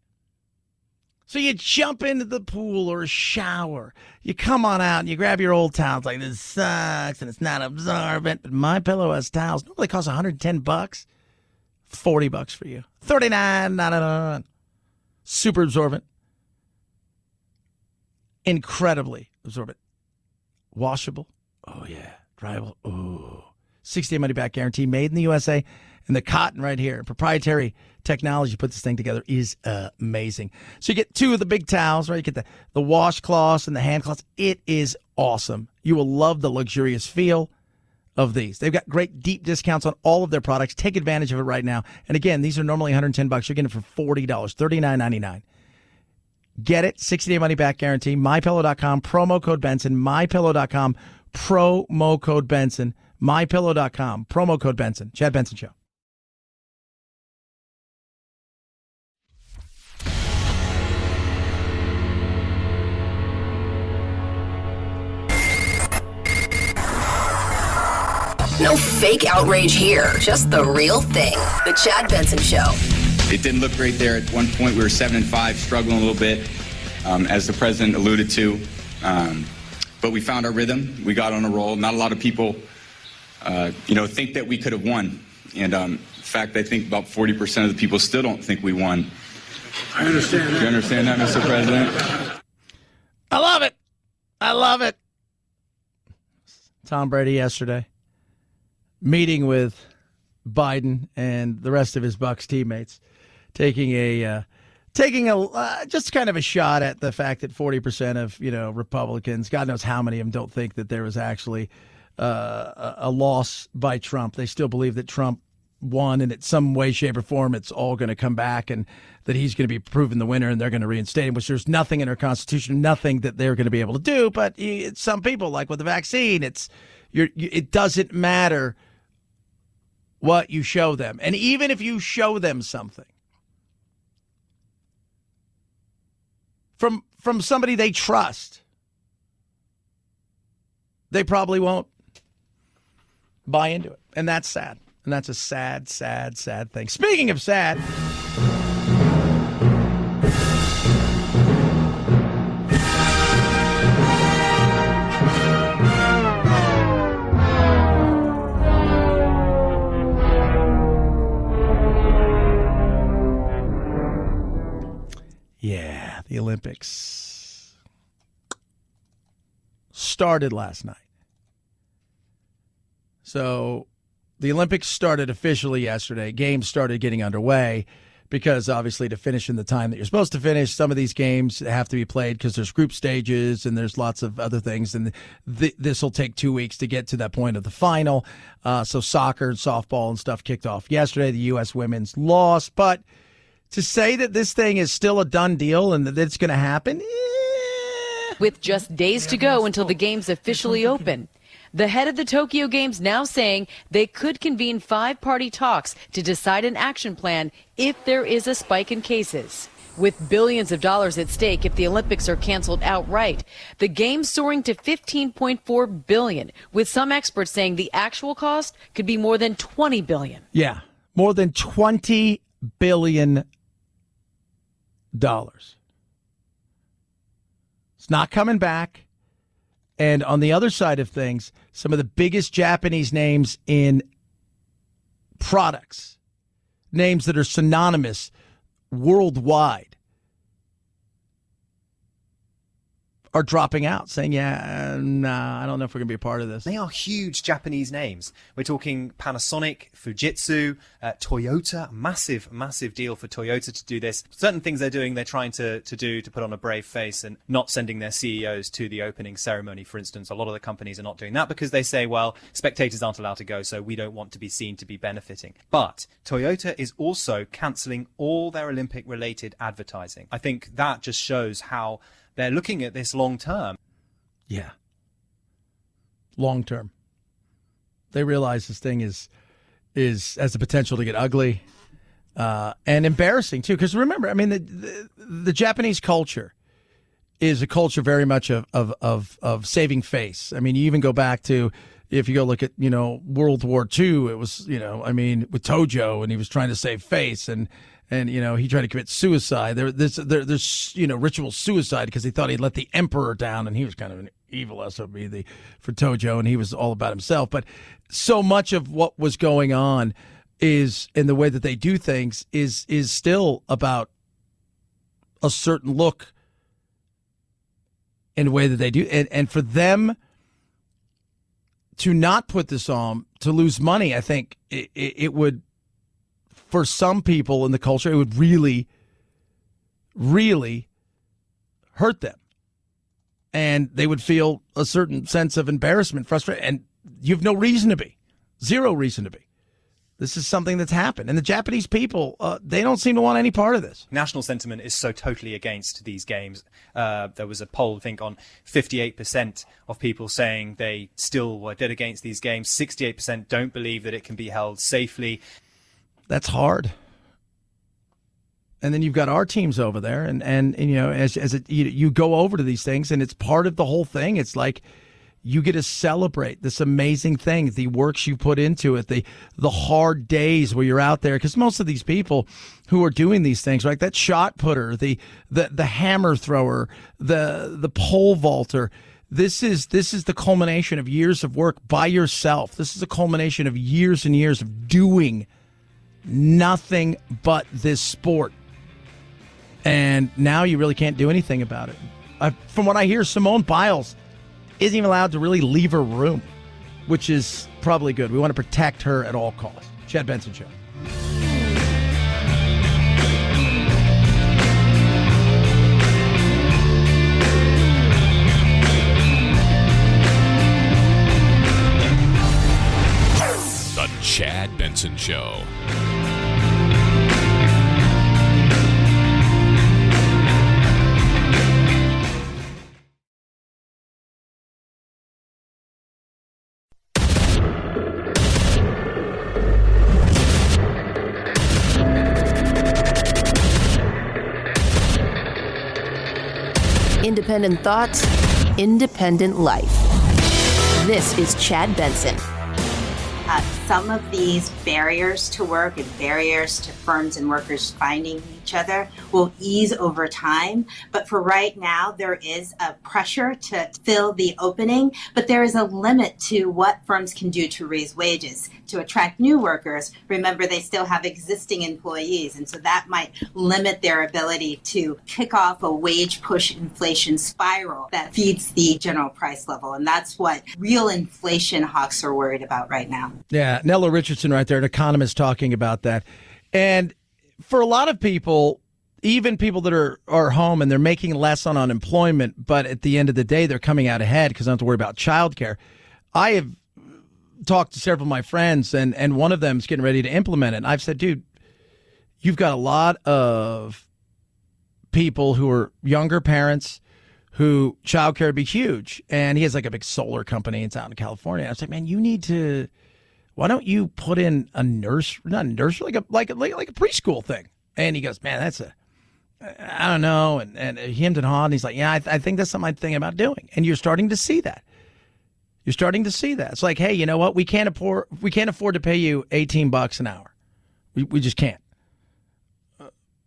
Speaker 3: So you jump into the pool or a shower. You come on out and you grab your old towels like, this sucks and it's not absorbent. But MyPillow has towels. Normally costs $110. $40 for you. $39.99. Super absorbent. Incredibly absorbent. Washable. Oh, yeah. Dryable. Ooh. 60-day money-back guarantee. Made in the USA. And the cotton right here, proprietary technology to put this thing together is amazing. So you get two of the big towels, right? You get the washcloths and the hand cloths. It is awesome. You will love the luxurious feel of these. They've got great deep discounts on all of their products. Take advantage of it right now. And again, these are normally $110. You're getting it for $40, $39.99. Get it. 60-day money-back guarantee. MyPillow.com, promo code Benson. MyPillow.com, promo code Benson. MyPillow.com, promo code Benson. Chad Benson Show.
Speaker 1: No fake outrage here, just the real thing. The Chad Benson Show.
Speaker 17: It didn't look great there. At one point, we were 7-5, struggling a little bit, as the president alluded to. But we found our rhythm. We got on a roll. Not a lot of people, think that we could have won. And in fact, I think about 40% of the people still don't think we won.
Speaker 11: I understand that.
Speaker 17: You understand that, Mr. President?
Speaker 3: I love it. I love it. Tom Brady yesterday, meeting with Biden and the rest of his Bucks teammates, taking just kind of a shot at the fact that 40% of Republicans, God knows how many of them, don't think that there was actually a loss by Trump. They still believe that Trump won, and in some way, shape, or form, it's all going to come back, and that he's going to be proven the winner, and they're going to reinstate him. Which there's nothing in our Constitution, nothing that they're going to be able to do. But some people, like with the vaccine, it doesn't matter what you show them. And even if you show them something from somebody they trust, they probably won't buy into it. And that's sad. And that's a sad, sad, sad thing. Speaking of sad, yeah, the Olympics started last night. So the Olympics started officially yesterday. Games started getting underway because obviously to finish in the time that you're supposed to finish, some of these games have to be played because there's group stages and there's lots of other things. And this will take 2 weeks to get to that point of the final. So soccer and softball and stuff kicked off yesterday. The U.S. women's lost. But to say that this thing is still a done deal and that it's going to happen?
Speaker 22: With just days to go until the games officially open. The head of the Tokyo Games now saying they could convene 5-party talks to decide an action plan if there is a spike in cases. With billions of dollars at stake if the Olympics are canceled outright, the games soaring to $15.4 billion, with some experts saying the actual cost could be more than $20 billion.
Speaker 3: Yeah, more than $20 billion. It's not coming back. And on the other side of things, some of the biggest Japanese names in products, names that are synonymous worldwide, are dropping out, saying, I don't know if we're going to be a part of this.
Speaker 7: They are huge Japanese names. We're talking Panasonic, Fujitsu, Toyota. Massive deal for Toyota to do this. Certain things they're doing, they're trying to do to put on a brave face and not sending their CEOs to the opening ceremony, for instance. A lot of the companies are not doing that because they say, well, spectators aren't allowed to go, so we don't want to be seen to be benefiting. But Toyota is also cancelling all their Olympic-related advertising. I think that just shows how they're looking at this long term.
Speaker 3: Yeah. Long term. They realize this thing is has the potential to get ugly and embarrassing too. Because remember, I mean, the Japanese culture is a culture very much of saving face. I mean, you even go back to, if you go look at, World War II, it was, with Tojo, and he was trying to save face, and and he tried to commit suicide. There's ritual suicide because he thought he'd let the emperor down, and he was kind of an evil SOB for Tojo, and he was all about himself. But so much of what was going on is, in the way that they do things, is still about a certain look in the way that they do, and for them to not put this on, to lose money, I think it would, for some people in the culture, it would really, really hurt them. And they would feel a certain sense of embarrassment, frustration, and you have no reason to be. Zero reason to be. This is something that's happened. And the Japanese people, they don't seem to want any part of this.
Speaker 7: National sentiment is so totally against these games. There was a poll, I think, on 58% of people saying they still were dead against these games. 68% don't believe that it can be held safely.
Speaker 3: That's hard. And then you've got our teams over there, and you go over to these things, and it's part of the whole thing. It's like you get to celebrate this amazing thing, the works you put into it, the hard days where you're out there. Because most of these people who are doing these things, right, that shot putter, the hammer thrower, the pole vaulter, this is the culmination of years of work by yourself. This is a culmination of years and years of doing nothing but this sport. And now you really can't do anything about it. From what I hear, Simone Biles isn't even allowed to really leave her room, which is probably good. We want to protect her at all costs. Chad Benson Show.
Speaker 12: The Chad Benson Show.
Speaker 1: Independent thoughts, independent life. This is Chad Benson.
Speaker 2: Some of these barriers to work and barriers to firms and workers finding each other will ease over time. But for right now, there is a pressure to fill the opening, but there is a limit to what firms can do to raise wages. To attract new workers, remember they still have existing employees, and so that might limit their ability to kick off a wage push inflation spiral that feeds the general price level. And that's what real inflation hawks are worried about right now.
Speaker 3: Yeah, Nella Richardson right there, an economist talking about that. And for a lot of people, even people that are home and they're making less on unemployment, but at the end of the day, they're coming out ahead because they don't have to worry about childcare. I have talked to several of my friends, and one of them is getting ready to implement it. And I've said, dude, you've got a lot of people who are younger parents who childcare would be huge. And he has like a big solar company. It's out in California. I was like, man, you need to, why don't you put in a nurse, not a nurse, like a preschool thing? And he goes, man, I don't know. And hemmed and hawed. And he's like, yeah, I think that's something I'm thinking about doing. And you're starting to see that. You're starting to see that. It's like, hey, you know what? We can't afford to pay you $18 an hour. We just can't.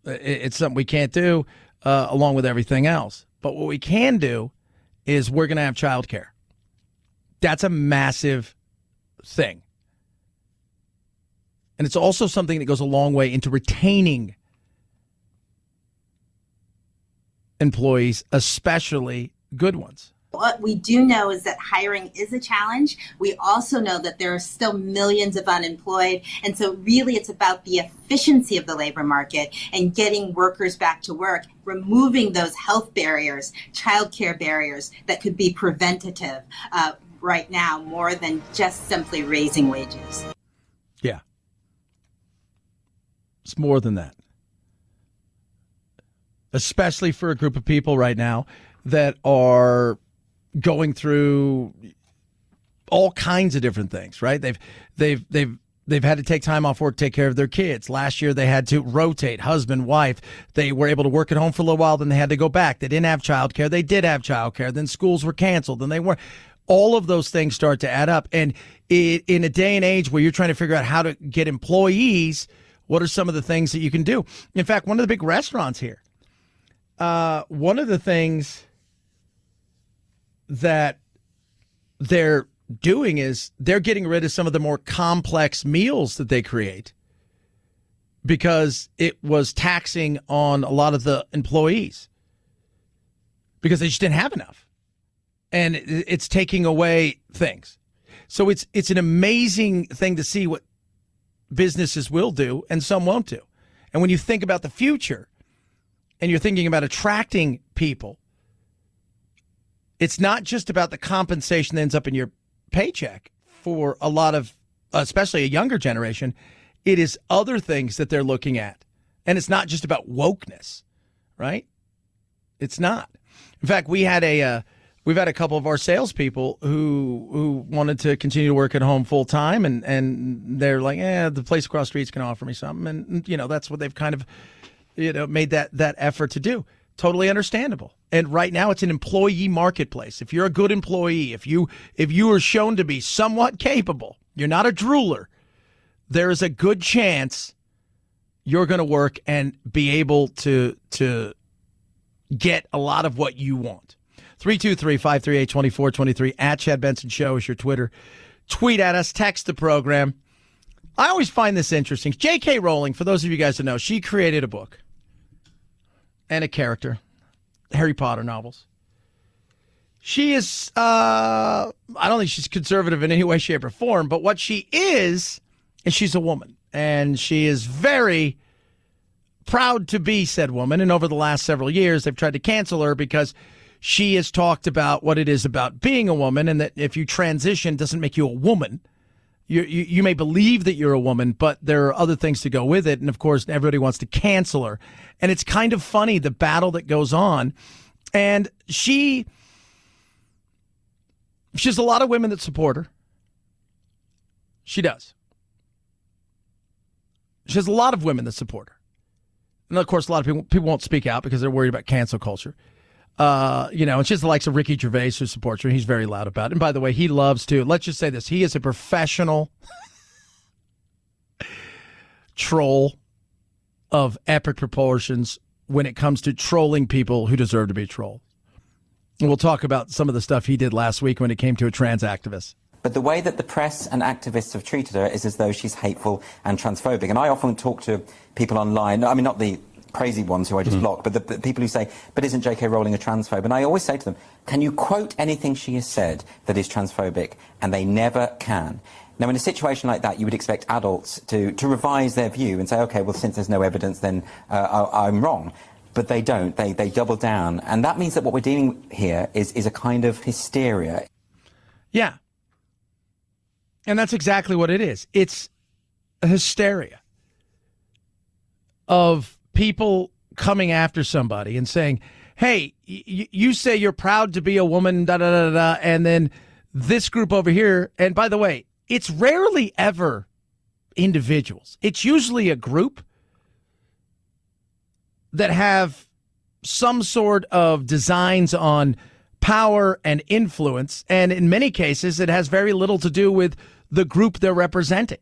Speaker 3: It's something we can't do along with everything else. But what we can do is we're going to have childcare. That's a massive thing. And it's also something that goes a long way into retaining employees, especially good ones.
Speaker 2: What we do know is that hiring is a challenge. We also know that there are still millions of unemployed. And so really it's about the efficiency of the labor market and getting workers back to work, removing those health barriers, childcare barriers that could be preventative right now more than just simply raising wages.
Speaker 3: Yeah. It's more than that. Especially for a group of people right now that are going through all kinds of different things, right? They've had to take time off work to take care of their kids. Last year they had to rotate husband, wife. They were able to work at home for a little while, then they had to go back. They didn't have childcare. They did have childcare. Then schools were canceled. Then they weren't. All of those things start to add up. And in a day and age where you're trying to figure out how to get employees, What are some of the things that you can do? In fact, one of the big restaurants here, one of the things that they're doing is they're getting rid of some of the more complex meals that they create because it was taxing on a lot of the employees because they just didn't have enough. And it's taking away things. So it's an amazing thing to see what businesses will do and some won't do. And when you think about the future and you're thinking about attracting people, it's not just about the compensation that ends up in your paycheck for a lot of, especially a younger generation. It is other things that they're looking at. And it's not just about wokeness, right? It's not. In fact, we've had a couple of our salespeople who wanted to continue to work at home full time, and they're like, the place across the street's going to offer me something, and that's what they've kind of made that effort to do. Totally understandable. And right now, it's an employee marketplace. If you're a good employee, if you are shown to be somewhat capable, you're not a drooler, there is a good chance you're going to work and be able to get a lot of what you want. 323-538-2423 at Chad Benson Show is your Twitter. Tweet at us, text the program. I always find this interesting. J.K. Rowling, for those of you guys that know, she created a book and a character, Harry Potter novels. She is, I don't think she's conservative in any way, shape, or form, but what she is she's a woman. And she is very proud to be said woman. And over the last several years, they've tried to cancel her because she has talked about what it is about being a woman, and that if you transition, doesn't make you a woman. You may believe that you're a woman, but there are other things to go with it. And of course, everybody wants to cancel her. And it's kind of funny, the battle that goes on. And she has a lot of women that support her. She does. She has a lot of women that support her. And of course, a lot of people won't speak out because they're worried about cancel culture. And she has the likes of Ricky Gervais who supports her. He's very loud about it. And by the way, he loves to, let's just say this, he is a professional troll of epic proportions when it comes to trolling people who deserve to be trolled. And we'll talk about some of the stuff he did last week when it came to a trans activist.
Speaker 15: But the way that the press and activists have treated her is as though she's hateful and transphobic. And I often talk to people online, I mean, not the crazy ones who I just block, but the people who say, but isn't J.K. Rowling a transphobe? And I always say to them, can you quote anything she has said that is transphobic? And they never can. Now, in a situation like that, you would expect adults to revise their view and say, OK, well, since there's no evidence, then I'm wrong. But they don't. They double down. And that means that what we're dealing here is a kind of hysteria.
Speaker 3: Yeah. And that's exactly what it is. It's a hysteria of people coming after somebody and saying, hey, you say you're proud to be a woman, da-da-da-da, and then this group over here, and by the way, it's rarely ever individuals. It's usually a group that have some sort of designs on power and influence, and in many cases, it has very little to do with the group they're representing.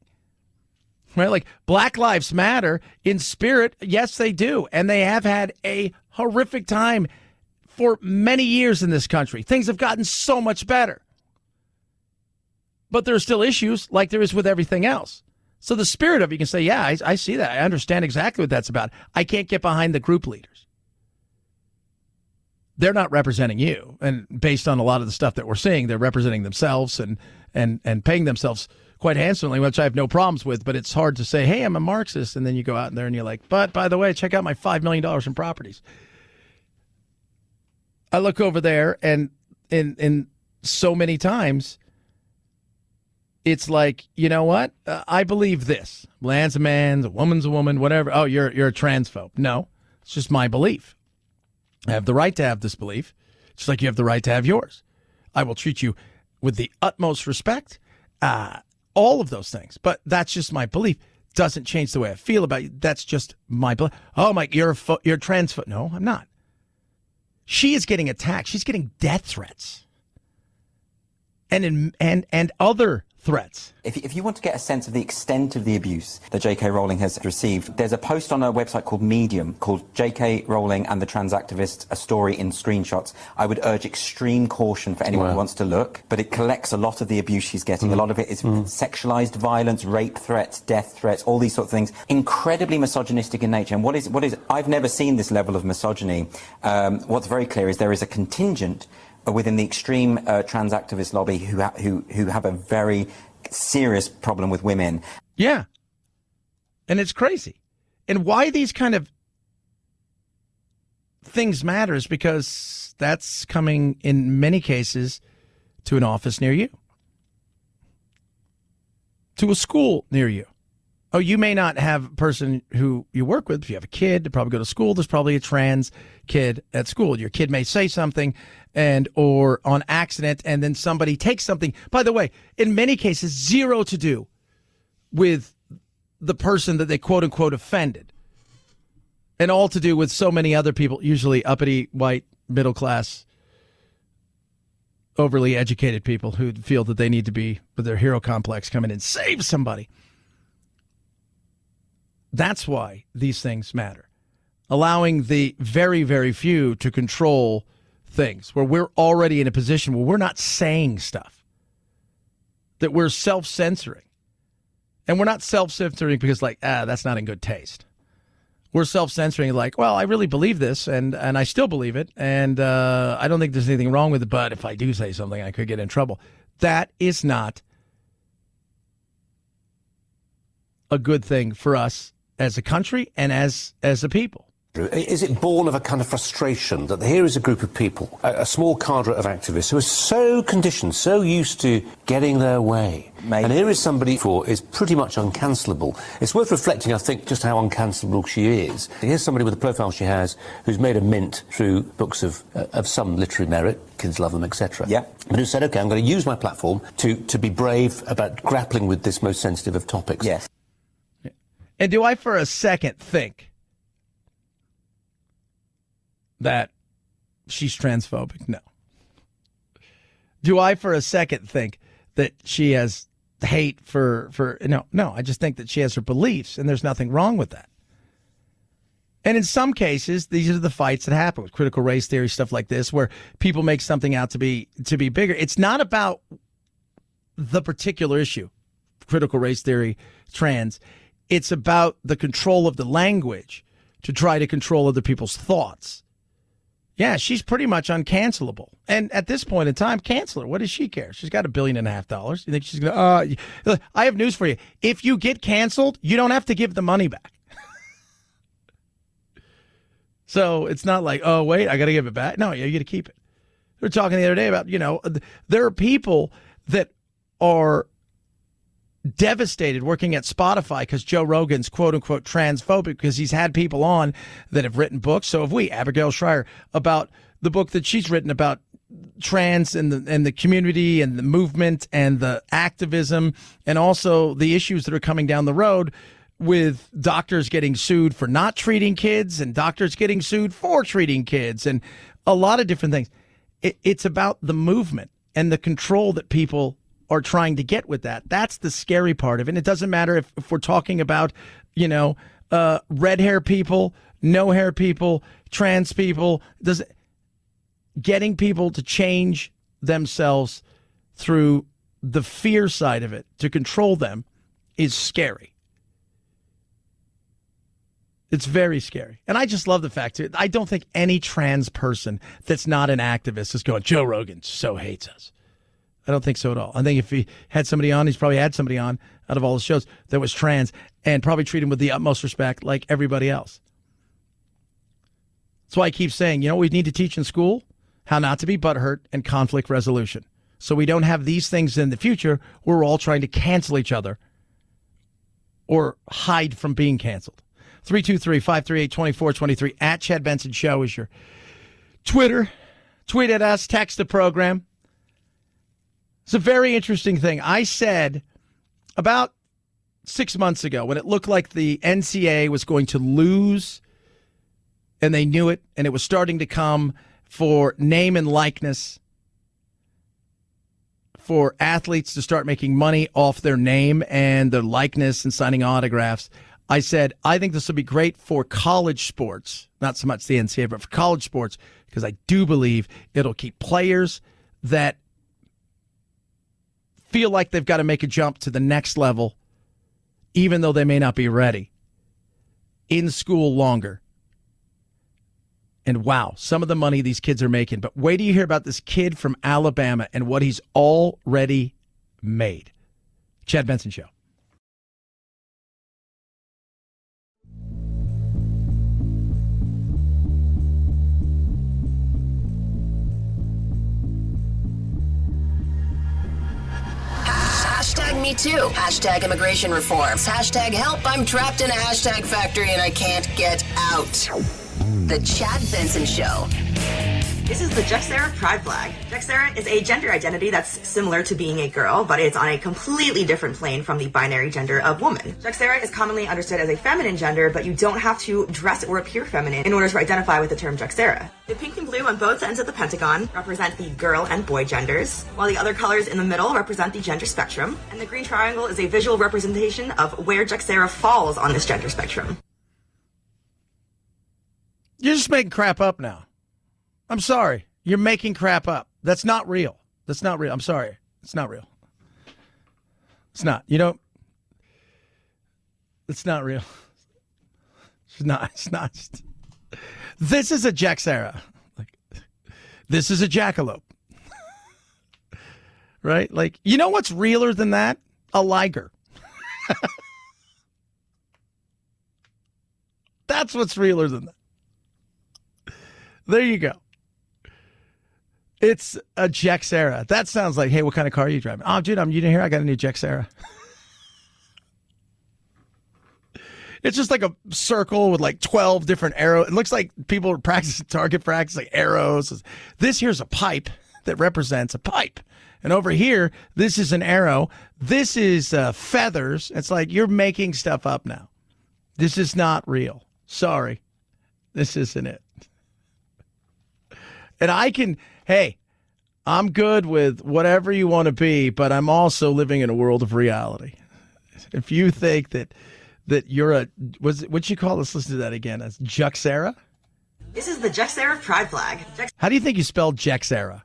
Speaker 3: Right? Like Black Lives Matter in spirit, yes, they do. And they have had a horrific time for many years in this country. Things have gotten so much better. But there are still issues like there is with everything else. So the spirit of it, you can say, yeah, I see that. I understand exactly what that's about. I can't get behind the group leaders. They're not representing you. And based on a lot of the stuff that we're seeing, they're representing themselves and paying themselves quite handsomely, which I have no problems with, but it's hard to say, hey, I'm a Marxist, and then you go out there and you're like, but by the way, check out my $5 million in properties. I look over there, and in so many times, it's like, you know what? I believe this. Man's a man, a woman's a woman, whatever. Oh, you're a transphobe. No, it's just my belief. I have the right to have this belief, just like you have the right to have yours. I will treat you with the utmost respect. All of those things, but that's just my belief. Doesn't change the way I feel about you. That's just my belief. Oh, Mike, you're transphobe. No, I'm not. She is getting attacked. She's getting death threats, and other threats.
Speaker 15: If you want to get a sense of the extent of the abuse that J.K. Rowling has received, there's a post on a website called Medium called J.K. Rowling and the Trans Activist, a story in screenshots. I would urge extreme caution for anyone who wants to look, but it collects a lot of the abuse she's getting. A lot of it is sexualized violence, rape threats, death threats, all these sorts of things. Incredibly misogynistic in nature. And what is I've never seen this level of misogyny. What's very clear is there is a contingent within the extreme trans activist lobby who have a very serious problem with women.
Speaker 3: Yeah. And it's crazy. And why these kind of things matter is because that's coming, in many cases, to an office near you, to a school near you. Oh, you may not have a person who you work with. If you have a kid to probably go to school, there's probably a trans kid at school. Your kid may say something or on accident, and then somebody takes something. By the way, in many cases, zero to do with the person that they quote unquote offended, and all to do with so many other people, usually uppity, white, middle class, overly educated people who feel that they need to be, with their hero complex, come in and save somebody. That's why these things matter. Allowing the very, very few to control things where we're already in a position where we're not saying stuff, that we're self-censoring. And we're not self-censoring because that's not in good taste. We're self-censoring like, well, I really believe this and I still believe it. And I don't think there's anything wrong with it. But if I do say something, I could get in trouble. That is not a good thing for us as a country and as a people.
Speaker 5: Is it born of a kind of frustration that here is a group of people, a small cadre of activists who are so conditioned, so used to getting their way, and here is somebody who is pretty much uncancelable. It's worth reflecting, I think, just how uncancelable she is. Here's somebody with the profile she has who's made a mint through books of some literary merit, kids love them, etc.
Speaker 15: Yeah.
Speaker 5: But who said, OK, I'm going to use my platform to be brave about grappling with this most sensitive of topics.
Speaker 15: Yes.
Speaker 3: And do I for a second think that she's transphobic? No. Do I for a second think that she has hate for no, I just think that she has her beliefs, and there's nothing wrong with that. And in some cases, these are the fights that happen with critical race theory, stuff like this, where people make something out to be bigger. It's not about the particular issue, critical race theory, trans. It's about the control of the language to try to control other people's thoughts. Yeah, she's pretty much uncancelable. And at this point in time, cancel her. What does she care? She's got $1.5 billion. You think she's going to... I have news for you. If you get canceled, you don't have to give the money back. So it's not like, oh, wait, I got to give it back. No, you got to keep it. We were talking the other day about, there are people that are devastated working at Spotify because Joe Rogan's quote unquote transphobic, because he's had people on that have written books. So have we, Abigail Shrier, about the book that she's written about trans and the community and the movement and the activism, and also the issues that are coming down the road with doctors getting sued for not treating kids and doctors getting sued for treating kids and a lot of different things. It's about the movement and the control that people are trying to get with that. That's the scary part of it. And it doesn't matter if we're talking about, red hair people, no hair people, trans people. Getting people to change themselves through the fear side of it to control them is scary. It's very scary. And I just love the fact that I don't think any trans person that's not an activist is going, Joe Rogan so hates us. I don't think so at all. I think if he had somebody on, he's probably had somebody on out of all the shows that was trans and probably treat him with the utmost respect like everybody else. That's why I keep saying, we need to teach in school how not to be butthurt and conflict resolution. So we don't have these things in the future where we're all trying to cancel each other or hide from being canceled. 323-538-2423 at Chad Benson Show is your Twitter. Tweet at us, text the program. It's a very interesting thing. I said about 6 months ago when it looked like the NCAA was going to lose, and they knew it, and it was starting to come for name and likeness for athletes to start making money off their name and their likeness and signing autographs. I said, I think this will be great for college sports, not so much the NCAA, but for college sports, because I do believe it'll keep players that feel like they've got to make a jump to the next level, even though they may not be ready, in school longer. And wow, some of the money these kids are making. But wait till you hear about this kid from Alabama and what he's already made. Chad Benson Show.
Speaker 1: Hashtag me too. Hashtag immigration reforms. Hashtag help. I'm trapped in a hashtag factory and I can't get out. The Chad Benson Show.
Speaker 8: This is the Jaxera pride flag. Jaxera is a gender identity that's similar to being a girl, but it's on a completely different plane from the binary gender of woman. Jaxera is commonly understood as a feminine gender, but you don't have to dress or appear feminine in order to identify with the term Jaxera. The pink and blue on both ends of the pentagon represent the girl and boy genders, while the other colors in the middle represent the gender spectrum, and the green triangle is a visual representation of where Jaxera falls on this gender spectrum.
Speaker 3: You're just making crap up now. I'm sorry. You're making crap up. That's not real. That's not real. I'm sorry. It's not real. It's not. You know, it's not real. It's not. It's not. This is a Jaxera. Like, this is a jackalope. Right? Like, you know what's realer than that? A liger. That's what's realer than that. There you go. It's a Jaxera. That sounds like, hey, what kind of car are you driving? Oh, dude, you didn't hear? I got a new Jaxera. It's just like a circle with like 12 different arrows. It looks like people are practicing target practice, like arrows. This here's a pipe that represents a pipe. And over here, this is an arrow. This is feathers. It's like you're making stuff up now. This is not real. Sorry. This isn't it. And hey, I'm good with whatever you want to be, but I'm also living in a world of reality. If you think that you're what'd you call this? Listen to that again. As Jaxera?
Speaker 8: This is the Jaxera pride flag.
Speaker 3: How do you think you spell Jaxera?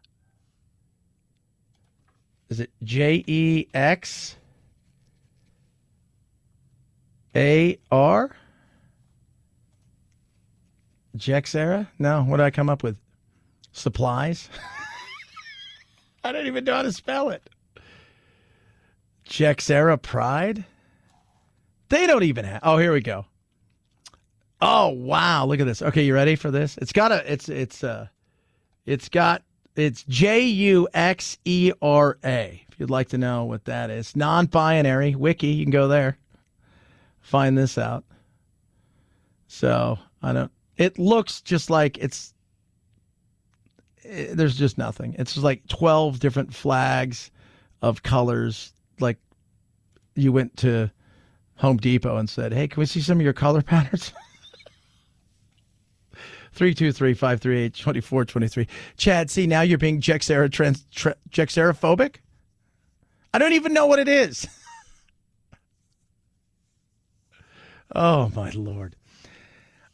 Speaker 3: Is it J-E-X-A-R? Jaxera? No, what did I come up with? Supplies? I don't even know how to spell it. Jaxera Pride? They don't even have. Oh, here we go. Oh, wow. Look at this. Okay, you ready for this? It's Juxera. If you'd like to know what that is. Non-binary. Wiki, you can go there. Find this out. So, it looks just like there's just nothing. It's just like 12 different flags of colors. Like you went to Home Depot and said, hey, can we see some of your color patterns? 323-538-2423. Chad, see, now you're being Jaxera-phobic? I don't even know what it is. Oh, my Lord.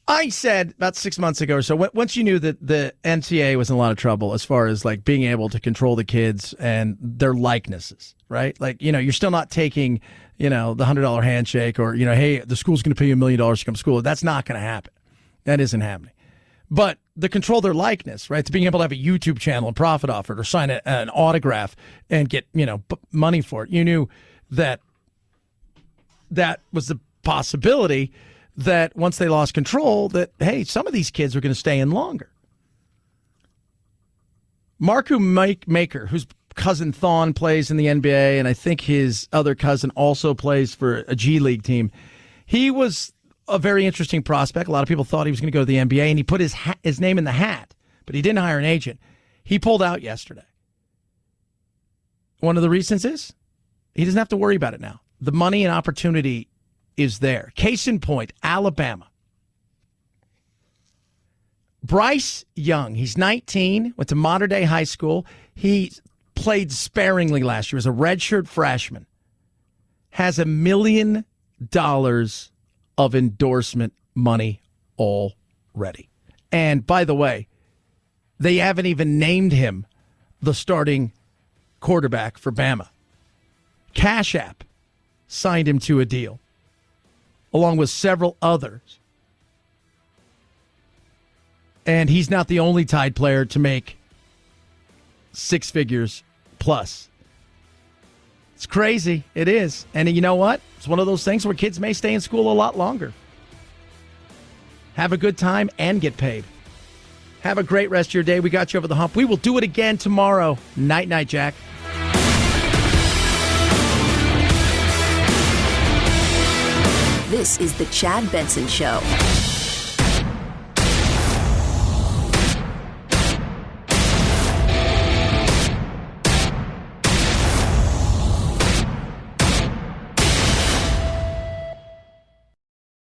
Speaker 3: I said about 6 months ago or so, once you knew that the NCAA was in a lot of trouble as far as like being able to control the kids and their likenesses, right? Like, you're still not taking, the $100 handshake or, hey, the school's going to pay you $1 million to come to school. That's not going to happen. That isn't happening. But the control their likeness, right? To being able to have a YouTube channel and profit off it or sign an autograph and get, money for it. You knew that was the possibility that once they lost control, that, hey, some of these kids are going to stay in longer. Marku Maker, whose cousin Thon plays in the NBA, and I think his other cousin also plays for a G League team, he was a very interesting prospect. A lot of people thought he was going to go to the NBA, and he put his name in the hat, but he didn't hire an agent. He pulled out yesterday. One of the reasons is he doesn't have to worry about it now. The money and opportunity is there. Case in point, Alabama. Bryce Young, he's 19, went to Modern Day High School. He played sparingly last year as a redshirt freshman, has $1 million of endorsement money already. And by the way, they haven't even named him the starting quarterback for Bama. Cash App signed him to a deal, along with several others. And he's not the only Tide player to make six figures plus. It's crazy. It is. And you know what? It's one of those things where kids may stay in school a lot longer. Have a good time and get paid. Have a great rest of your day. We got you over the hump. We will do it again tomorrow. Night, night, Jack.
Speaker 1: This is the Chad Benson Show.